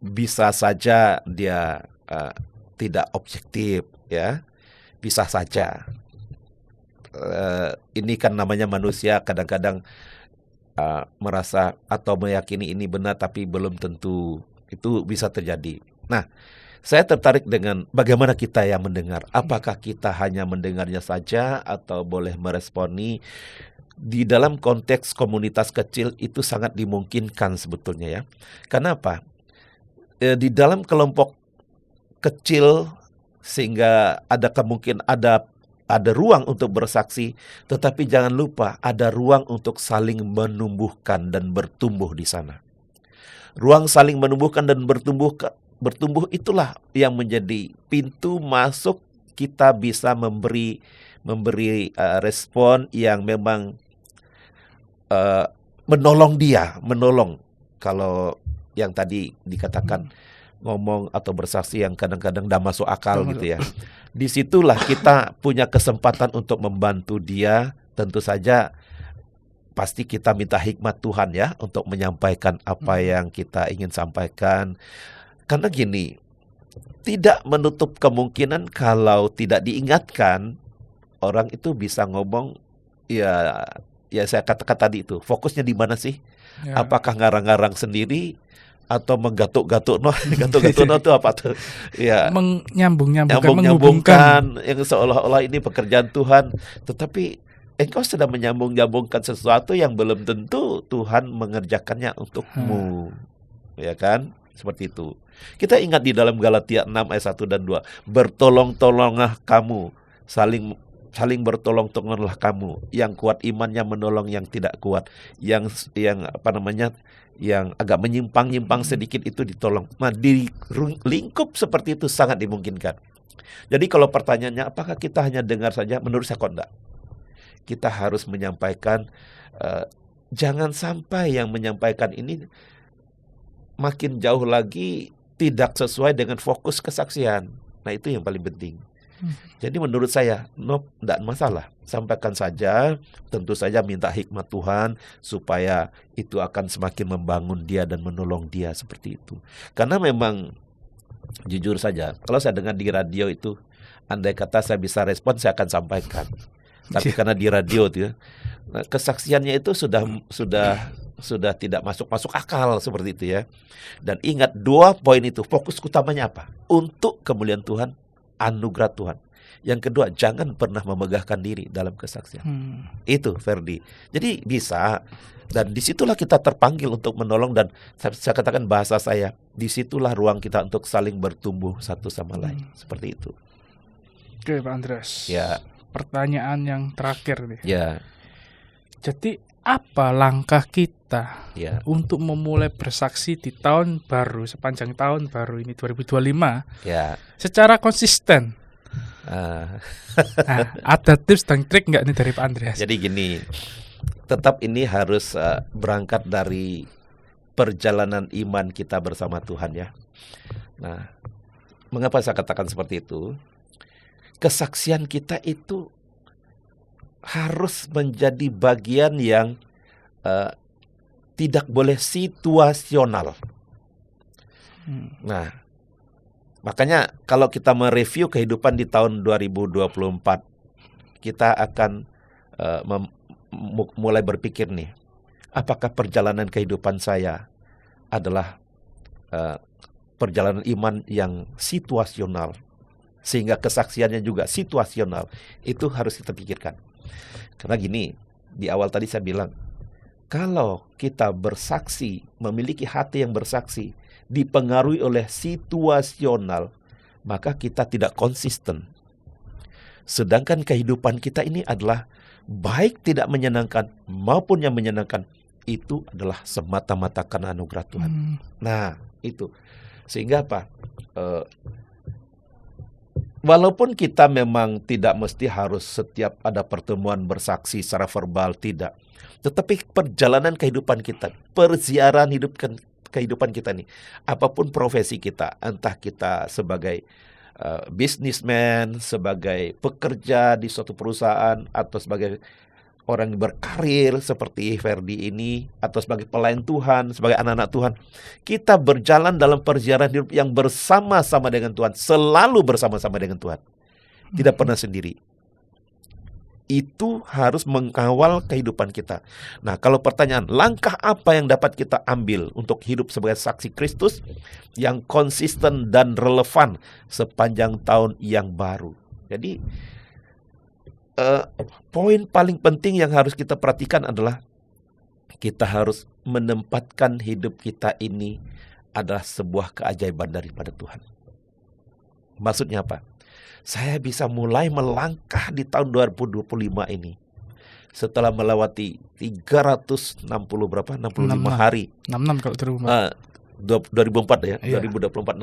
bisa saja dia tidak objektif, ya, bisa saja. Ini kan namanya manusia, kadang-kadang merasa atau meyakini ini benar tapi belum tentu, itu bisa terjadi. Nah, saya tertarik dengan bagaimana kita yang mendengar. Apakah kita hanya mendengarnya saja atau boleh meresponi? Di dalam konteks komunitas kecil itu sangat dimungkinkan sebetulnya, ya. Kenapa? Di dalam kelompok kecil sehingga ada kemungkinan ada ruang untuk bersaksi, tetapi jangan lupa ada ruang untuk saling menumbuhkan dan bertumbuh di sana. Ruang saling menumbuhkan dan bertumbuh itulah yang menjadi pintu masuk kita bisa memberi respon yang memang menolong. Kalau yang tadi dikatakan ngomong atau bersaksi yang kadang-kadang tidak masuk akal gitu, ya. Disitulah kita punya kesempatan untuk membantu dia. Tentu saja pasti kita minta hikmat Tuhan, ya, untuk menyampaikan apa yang kita ingin sampaikan. Karena gini, tidak menutup kemungkinan kalau tidak diingatkan, orang itu bisa ngomong, ya saya katakan tadi itu, fokusnya di mana sih? Ya. Apakah ngarang-ngarang sendiri atau menggatuk-gatuk itu apa tuh? Ya, Menyambung-nyambungkan, yang seolah-olah ini pekerjaan Tuhan, tetapi engkau sedang menyambung-nyambungkan sesuatu yang belum tentu Tuhan mengerjakannya untukmu. Ya kan? Seperti itu. Kita ingat di dalam Galatia 6 ayat 1 dan 2, bertolong-tolonglah kamu, saling bertolong-tolonglah kamu. Yang kuat imannya menolong yang tidak kuat. Yang agak menyimpang sedikit itu ditolong. Nah, di lingkup seperti itu sangat dimungkinkan. Jadi kalau pertanyaannya apakah kita hanya dengar saja? Menurut saya kok enggak. Kita harus menyampaikan, jangan sampai yang menyampaikan ini makin jauh lagi tidak sesuai dengan fokus kesaksian. Nah, itu yang paling penting. Jadi menurut saya, tidak masalah. Sampaikan saja, tentu saja minta hikmat Tuhan supaya itu akan semakin membangun dia dan menolong dia seperti itu. Karena memang jujur saja, kalau saya dengar di radio itu, andai kata saya bisa respon, saya akan sampaikan. Tapi karena di radio itu, kesaksiannya itu sudah tidak masuk akal seperti itu, ya. Dan ingat 2 poin itu, fokus utamanya apa? Untuk kemuliaan Tuhan, anugerah Tuhan. Yang kedua, jangan pernah memegahkan diri dalam kesaksian. Itu, Ferdi. Jadi bisa, dan disitulah kita terpanggil untuk menolong, dan saya katakan bahasa saya, disitulah ruang kita untuk saling bertumbuh satu sama lain. Seperti itu. Oke, Pak Andreas. Ya. Pertanyaan yang terakhir nih. Ya. Jadi apa langkah kita Ya. untuk memulai bersaksi di tahun baru, sepanjang tahun baru ini 2025, Ya. secara konsisten? Nah, ada tips dan trik nggak nih dari Pak Andreas? Jadi gini, tetap ini harus berangkat dari perjalanan iman kita bersama Tuhan, ya. Nah, mengapa saya katakan seperti itu? Kesaksian kita itu harus menjadi bagian yang tidak boleh situasional. Nah, makanya kalau kita mereview kehidupan di tahun 2024, kita akan mulai berpikir nih, apakah perjalanan kehidupan saya adalah perjalanan iman yang situasional, sehingga kesaksiannya juga situasional. Itu harus kita pikirkan. Karena gini, di awal tadi saya bilang, kalau kita bersaksi, memiliki hati yang bersaksi, dipengaruhi oleh situasional, maka kita tidak konsisten. Sedangkan kehidupan kita ini adalah baik tidak menyenangkan maupun yang menyenangkan, itu adalah semata-mata karena anugerah Tuhan. Nah, itu. Sehingga apa? Walaupun kita memang tidak mesti harus setiap ada pertemuan bersaksi secara verbal, tidak. Tetapi perjalanan kehidupan kita, persiaran kehidupan kita nih, apapun profesi kita, entah kita sebagai businessman, sebagai pekerja di suatu perusahaan, atau sebagai orang yang berkarir seperti Ferdi ini, atau sebagai pelayan Tuhan, sebagai anak-anak Tuhan, kita berjalan dalam perjalanan hidup yang bersama-sama dengan Tuhan, selalu bersama-sama dengan Tuhan, tidak pernah sendiri. Itu harus mengawal kehidupan kita. Nah, kalau pertanyaan, langkah apa yang dapat kita ambil untuk hidup sebagai saksi Kristus yang konsisten dan relevan sepanjang tahun yang baru? Jadi, poin paling penting yang harus kita perhatikan adalah kita harus menempatkan hidup kita ini adalah sebuah keajaiban daripada Tuhan. Maksudnya apa? Saya bisa mulai melangkah di tahun 2025 ini setelah melewati 365 hari. 66 kalau 2004 ya, Iya. 2024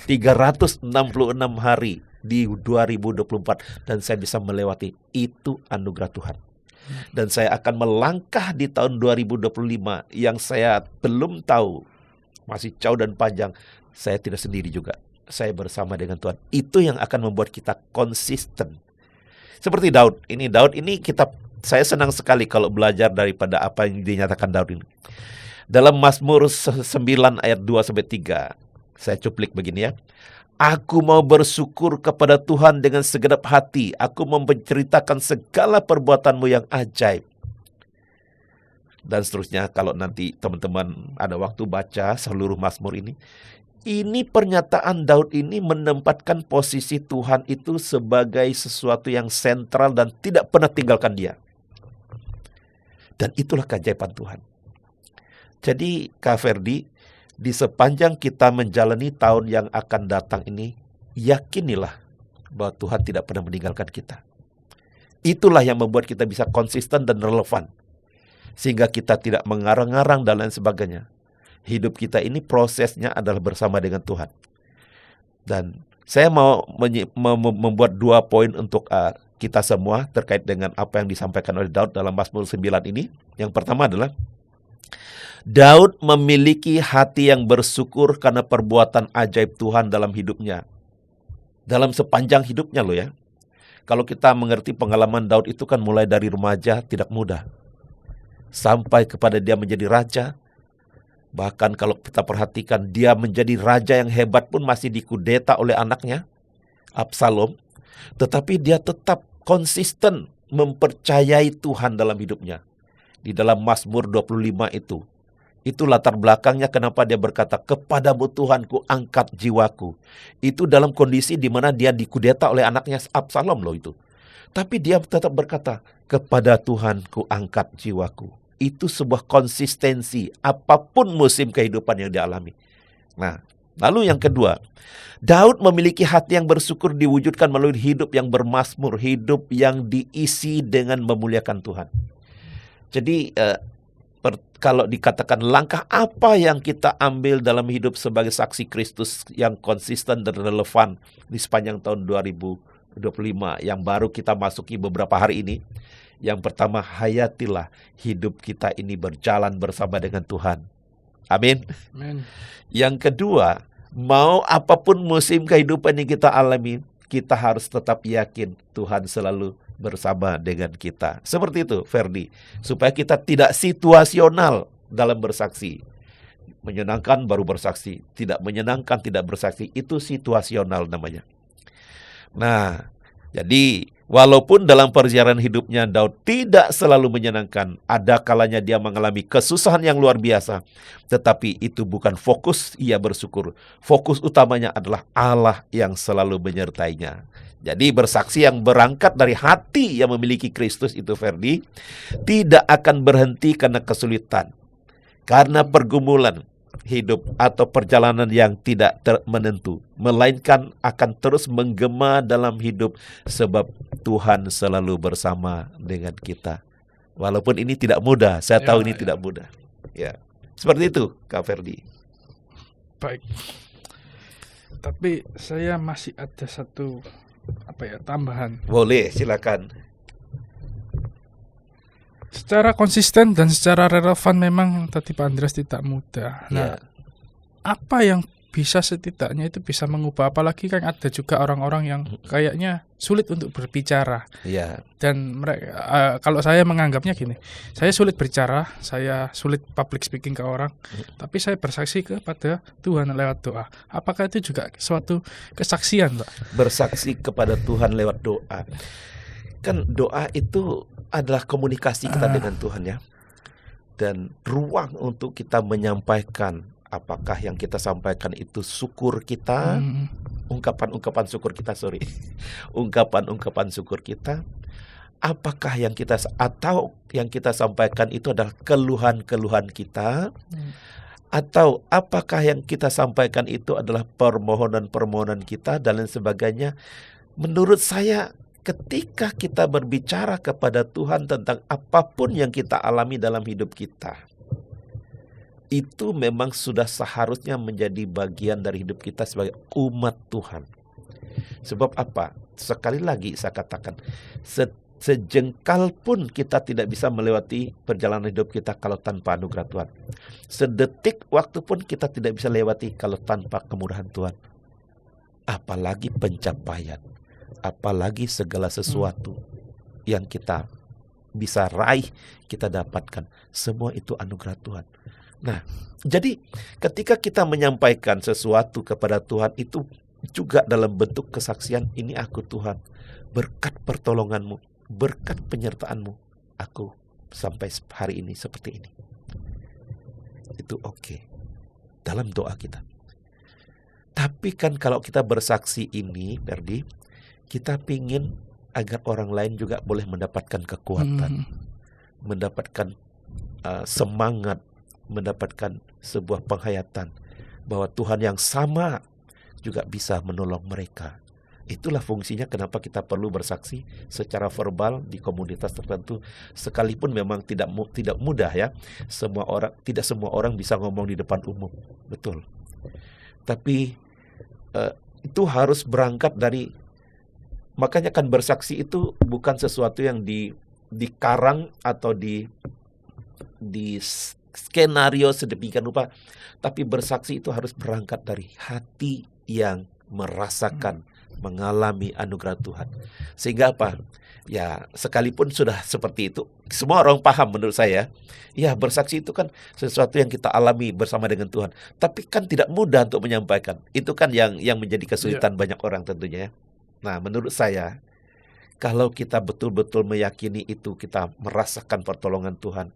366 hari di 2024 dan saya bisa melewati, itu anugerah Tuhan. Dan saya akan melangkah di tahun 2025 yang saya belum tahu, masih jauh dan panjang. Saya tidak sendiri juga, saya bersama dengan Tuhan. Itu yang akan membuat kita konsisten. Seperti Daud ini saya senang sekali kalau belajar daripada apa yang dinyatakan Daud ini. Dalam Mazmur 9 ayat 2-3, saya cuplik begini ya. Aku mau bersyukur kepada Tuhan dengan segenap hati. Aku mau menceritakan segala perbuatan-Mu yang ajaib. Dan seterusnya, kalau nanti teman-teman ada waktu baca seluruh Mazmur ini. Ini pernyataan Daud ini menempatkan posisi Tuhan itu sebagai sesuatu yang sentral dan tidak pernah tinggalkan dia. Dan itulah keajaiban Tuhan. Jadi Kak Ferdi, di sepanjang kita menjalani tahun yang akan datang ini, yakinilah bahwa Tuhan tidak pernah meninggalkan kita. Itulah yang membuat kita bisa konsisten dan relevan. Sehingga kita tidak mengarang-arang dan lain sebagainya. Hidup kita ini prosesnya adalah bersama dengan Tuhan. Dan saya mau membuat 2 poin untuk kita semua terkait dengan apa yang disampaikan oleh Daud dalam Mazmur 9 ini. Yang pertama adalah Daud memiliki hati yang bersyukur karena perbuatan ajaib Tuhan dalam hidupnya. Dalam sepanjang hidupnya loh ya. Kalau kita mengerti pengalaman Daud itu kan mulai dari remaja tidak mudah. Sampai kepada dia menjadi raja. Bahkan kalau kita perhatikan dia menjadi raja yang hebat pun masih dikudeta oleh anaknya, Absalom. Tetapi dia tetap konsisten mempercayai Tuhan dalam hidupnya. Di dalam Mazmur 25 itu. Itu latar belakangnya kenapa dia berkata, kepadamu Tuhan ku angkat jiwaku. Itu dalam kondisi di mana dia dikudeta oleh anaknya Absalom loh itu. Tapi dia tetap berkata, kepada Tuhan ku angkat jiwaku. Itu sebuah konsistensi apapun musim kehidupan yang dialami. Nah, lalu yang kedua, Daud memiliki hati yang bersyukur diwujudkan melalui hidup yang bermazmur, hidup yang diisi dengan memuliakan Tuhan. Jadi kalau dikatakan langkah apa yang kita ambil dalam hidup sebagai saksi Kristus yang konsisten dan relevan di sepanjang tahun 2025 yang baru kita masuki beberapa hari ini. Yang pertama, hayatilah hidup kita ini berjalan bersama dengan Tuhan. Amin. Amin. Yang kedua, mau apapun musim kehidupan yang kita alami, kita harus tetap yakin Tuhan selalu bersama dengan kita. Seperti itu, Ferdi. Supaya kita tidak situasional dalam bersaksi. Menyenangkan baru bersaksi. Tidak menyenangkan tidak bersaksi. Itu situasional namanya. Nah, jadi walaupun dalam perjalanan hidupnya Daud tidak selalu menyenangkan. Ada kalanya dia mengalami kesusahan yang luar biasa. Tetapi itu bukan fokus ia bersyukur. Fokus utamanya adalah Allah yang selalu menyertainya. Jadi bersaksi yang berangkat dari hati yang memiliki Kristus itu, Ferdi, tidak akan berhenti karena kesulitan, karena pergumulan, hidup atau perjalanan yang tidak menentu, melainkan akan terus menggema dalam hidup sebab Tuhan selalu bersama dengan kita. Walaupun ini tidak mudah, saya tahu ini tidak mudah. Ya, seperti itu, Kak Ferdi. Baik. Tapi saya masih ada satu tambahan. Boleh, silakan. Secara konsisten dan secara relevan memang tadi Pak Andreas tidak mudah. Nah, apa yang bisa setidaknya itu bisa mengubah, apalagi kan ada juga orang-orang yang kayaknya sulit untuk berbicara. Dan mereka, kalau saya menganggapnya gini, saya sulit berbicara, saya sulit public speaking ke orang, tapi saya bersaksi kepada Tuhan lewat doa. Apakah itu juga suatu kesaksian, Pak? Bersaksi kepada Tuhan lewat doa. Kan doa itu adalah komunikasi kita dengan Tuhan, ya. Dan ruang untuk kita menyampaikan apakah yang kita sampaikan itu syukur kita, ungkapan-ungkapan syukur kita, ungkapan-ungkapan syukur kita, apakah yang kita atau yang kita sampaikan itu adalah keluhan-keluhan kita, atau apakah yang kita sampaikan itu adalah permohonan-permohonan kita dan lain sebagainya. Menurut saya, ketika kita berbicara kepada Tuhan tentang apapun yang kita alami dalam hidup kita, itu memang sudah seharusnya menjadi bagian dari hidup kita sebagai umat Tuhan. Sebab apa? Sekali lagi saya katakan, sejengkal pun kita tidak bisa melewati perjalanan hidup kita kalau tanpa anugerah Tuhan. Sedetik waktu pun kita tidak bisa lewati kalau tanpa kemurahan Tuhan. Apalagi pencapaian, apalagi segala sesuatu yang kita bisa raih, kita dapatkan. Semua itu anugerah Tuhan. Nah, jadi ketika kita menyampaikan sesuatu kepada Tuhan, itu juga dalam bentuk kesaksian, ini aku Tuhan, berkat pertolonganmu, berkat penyertaanmu, aku sampai hari ini seperti ini. Itu oke, dalam doa kita. Tapi kan kalau kita bersaksi ini, Ferdi, kita pingin agar orang lain juga boleh mendapatkan kekuatan, mendapatkan semangat, mendapatkan sebuah penghayatan bahwa Tuhan yang sama juga bisa menolong mereka. Itulah fungsinya kenapa kita perlu bersaksi secara verbal di komunitas tertentu, sekalipun memang tidak mudah, ya. Tidak semua orang bisa ngomong di depan umum, betul. Tapi itu harus berangkat dari, makanya kan bersaksi itu bukan sesuatu yang dikarang atau di skenario sedemikian rupa, tapi bersaksi itu harus berangkat dari hati yang merasakan, mengalami anugerah Tuhan. Sehingga apa? Ya, sekalipun sudah seperti itu, semua orang paham menurut saya. Ya, bersaksi itu kan sesuatu yang kita alami bersama dengan Tuhan. Tapi kan tidak mudah untuk menyampaikan. Itu kan yang menjadi kesulitan banyak orang tentunya, ya. Nah, menurut saya, kalau kita betul-betul meyakini itu, kita merasakan pertolongan Tuhan,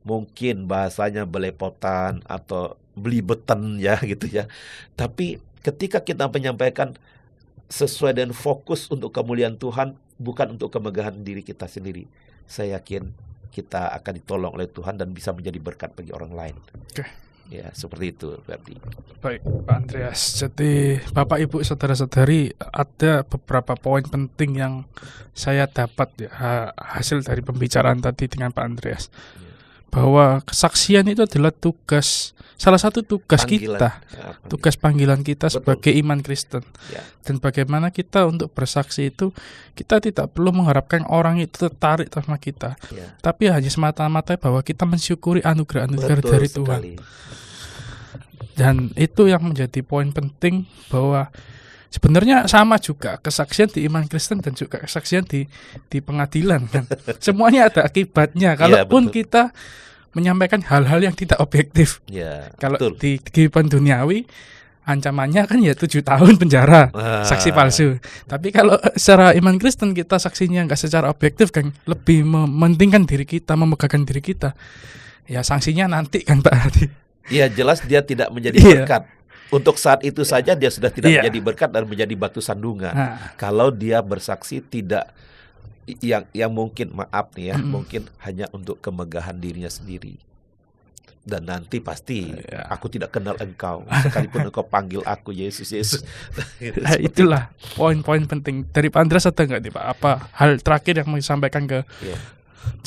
mungkin bahasanya belepotan atau belibetan, ya, gitu ya. Tapi ketika kita menyampaikan sesuai dengan fokus untuk kemuliaan Tuhan, bukan untuk kemegahan diri kita sendiri, saya yakin kita akan ditolong oleh Tuhan dan bisa menjadi berkat bagi orang lain. Ya, seperti itu, Ferdi. Baik, Pak Andreas. Jadi, Bapak, Ibu, saudara-saudari, ada beberapa poin penting yang saya dapat, ya, hasil dari pembicaraan tadi dengan Pak Andreas. Bahwa kesaksian itu adalah salah satu tugas kita, tugas panggilan kita sebagai iman Kristen. Dan bagaimana kita untuk bersaksi itu, kita tidak perlu mengharapkan orang itu tertarik sama kita, tapi hanya semata-mata bahwa kita mensyukuri anugerah-anugerah dari Tuhan. Dan itu yang menjadi poin penting, bahwa sebenarnya sama juga kesaksian di iman Kristen dan juga kesaksian di pengadilan, kan. Semuanya ada akibatnya. Kalaupun kita menyampaikan hal-hal yang tidak objektif. Kalau di kehidupan duniawi, ancamannya kan ya 7 tahun penjara, saksi palsu. Tapi kalau secara iman Kristen, kita saksinya nggak secara objektif, kan, lebih mementingkan diri kita, memegahkan diri kita. Ya, sanksinya nanti, kan, Pak Hadi. Ya, jelas dia tidak menjadi berkat. Untuk saat itu saja dia sudah tidak menjadi berkat dan menjadi batu sandungan. Kalau dia bersaksi tidak yang mungkin, maaf nih, ya, mungkin hanya untuk kemegahan dirinya sendiri. Dan nanti pasti Ya. aku tidak kenal engkau, sekalipun engkau panggil aku Yesus, Yesus. Nah, itulah poin-poin penting dari Pak Andreas. Ada nggak nih Pak, apa hal terakhir yang mau disampaikan ke Ya.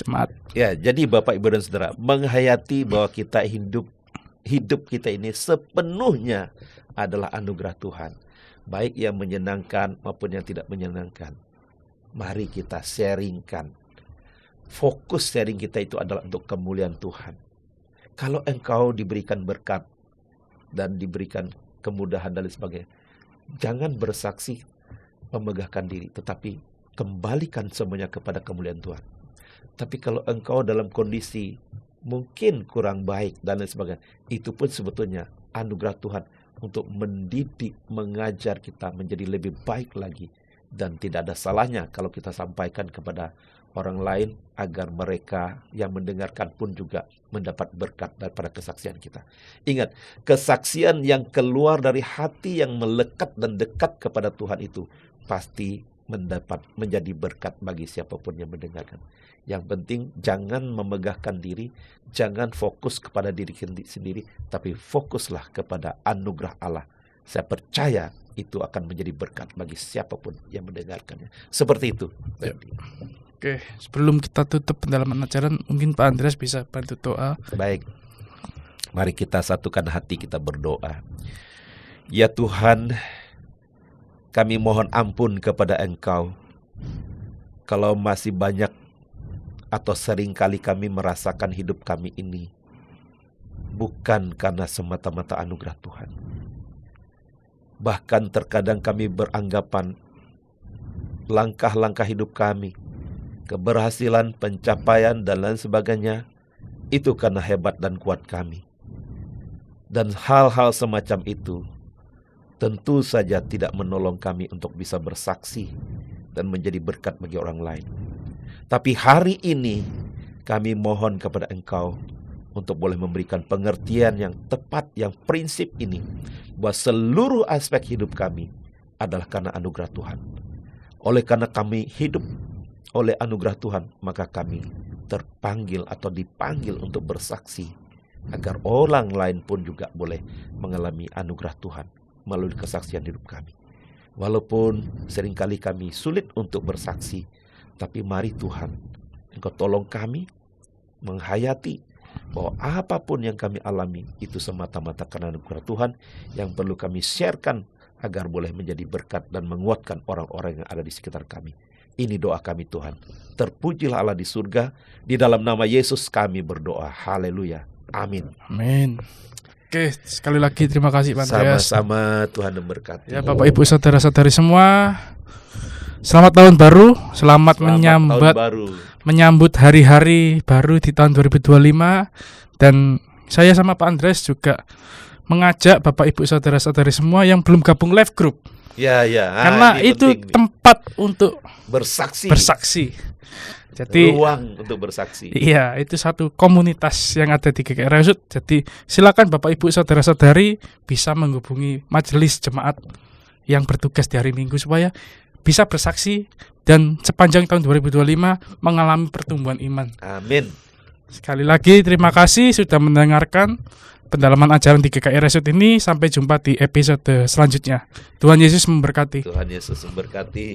jemaat? Ya, jadi Bapak Ibu dan Saudara, menghayati bahwa kita hidup kita ini sepenuhnya adalah anugerah Tuhan, baik yang menyenangkan maupun yang tidak menyenangkan. Mari kita sharingkan. Fokus sharing kita itu adalah untuk kemuliaan Tuhan. Kalau engkau diberikan berkat dan diberikan kemudahan dan lain sebagainya, jangan bersaksi memegahkan diri, tetapi kembalikan semuanya kepada kemuliaan Tuhan. Tapi kalau engkau dalam kondisi mungkin kurang baik dan lain sebagainya, itu pun sebetulnya anugerah Tuhan untuk mendidik, mengajar kita menjadi lebih baik lagi. Dan tidak ada salahnya kalau kita sampaikan kepada orang lain agar mereka yang mendengarkan pun juga mendapat berkat daripada kesaksian kita. Ingat, kesaksian yang keluar dari hati yang melekat dan dekat kepada Tuhan itu pasti menjadi berkat bagi siapapun yang mendengarkan. Yang penting jangan memegahkan diri, jangan fokus kepada diri sendiri, tapi fokuslah kepada anugerah Allah. Saya percaya itu akan menjadi berkat bagi siapapun yang mendengarkannya. Seperti itu. Ya. Oke, sebelum kita tutup pendalaman ajaran, mungkin Pak Andreas bisa bantu doa. Baik, mari kita satukan hati, kita berdoa. Ya Tuhan, kami mohon ampun kepada Engkau kalau masih banyak atau seringkali kami merasakan hidup kami ini bukan karena semata-mata anugerah Tuhan. Bahkan terkadang kami beranggapan langkah-langkah hidup kami, keberhasilan, pencapaian, dan lain sebagainya, itu karena hebat dan kuat kami. Dan hal-hal semacam itu tentu saja tidak menolong kami untuk bisa bersaksi dan menjadi berkat bagi orang lain. Tapi hari ini kami mohon kepada Engkau untuk boleh memberikan pengertian yang tepat, yang prinsip ini, bahwa seluruh aspek hidup kami adalah karena anugerah Tuhan. Oleh karena kami hidup oleh anugerah Tuhan, maka kami terpanggil atau dipanggil untuk bersaksi, agar orang lain pun juga boleh mengalami anugerah Tuhan melalui kesaksian hidup kami. Walaupun seringkali kami sulit untuk bersaksi, tapi mari Tuhan, Engkau tolong kami menghayati bahwa apapun yang kami alami itu semata-mata karena anugerah Tuhan yang perlu kami sharekan agar boleh menjadi berkat dan menguatkan orang-orang yang ada di sekitar kami. Ini doa kami Tuhan. Terpujilah Allah di surga. Di dalam nama Yesus kami berdoa. Haleluya. Amin. Amin. Oke, sekali lagi terima kasih Pak Andreas. Sama-sama, Tuhan memberkati. Ya Bapak Ibu saudara-saudari semua, selamat tahun baru. Selamat menyambut hari-hari baru di tahun 2025. Dan saya sama Pak Andreas juga mengajak Bapak Ibu saudara-saudari semua yang belum gabung live group. Ya. Karena itu tempat untuk bersaksi. Jadi ruang untuk bersaksi. Iya, itu satu komunitas yang ada di GKI Resut. Jadi silakan Bapak Ibu saudara-saudari bisa menghubungi majelis jemaat yang bertugas di hari Minggu supaya bisa bersaksi dan sepanjang tahun 2025 mengalami pertumbuhan iman. Amin. Sekali lagi terima kasih sudah mendengarkan pendalaman ajaran di GKI Resut ini. Sampai jumpa di episode selanjutnya. Tuhan Yesus memberkati. Tuhan Yesus memberkati.